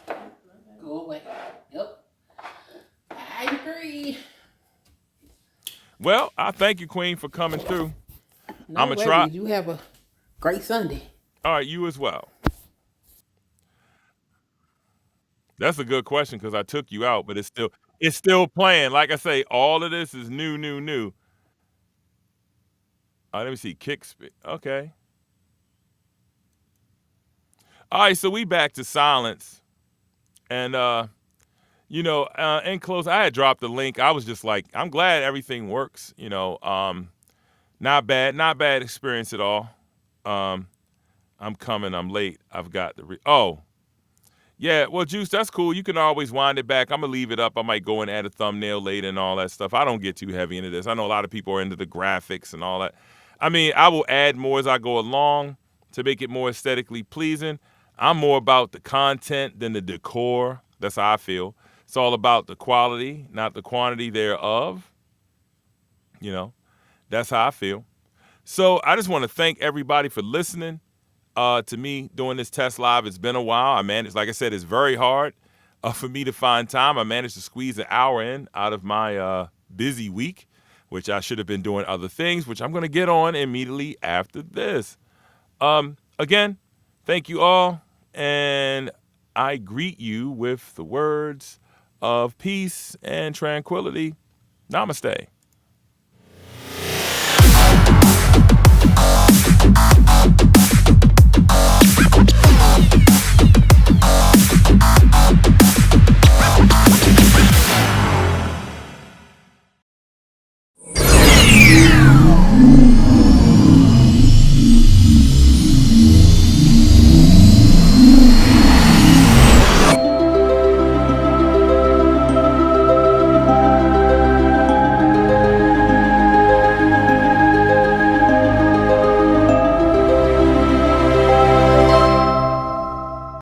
Speaker 2: Go away. Yep. I agree.
Speaker 1: Well, I thank you, Queen, for coming through. I'm
Speaker 2: No
Speaker 1: gonna try.
Speaker 2: worries. You have a great Sunday.
Speaker 1: All right, you as well. That's a good question because I took you out, but it's still playing. Like I say, all of this is new, new, new. Let me see. Kick spit. Okay. All right, so we back to silence. And in close, I had dropped the link. I was just like, I'm glad everything works. Not bad, not bad experience at all. Um, I'm coming. I'm late. I've got the oh. Yeah, well, Juice, that's cool. You can always wind it back. I'm gonna leave it up. I might go and add a thumbnail later and all that stuff. I don't get too heavy into this. I know a lot of people are into the graphics and all that. I mean, I will add more as I go along to make it more aesthetically pleasing. I'm more about the content than the decor. That's how I feel. It's all about the quality, not the quantity thereof. You know, that's how I feel. So I just want to thank everybody for listening to me doing this test live. It's been a while. I managed, like I said, it's very hard for me to find time. I managed to squeeze an hour in out of my busy week, which I should have been doing other things, which I'm going to get on immediately after this. Again, thank you all. And I greet you with the words of peace and tranquility. Namaste.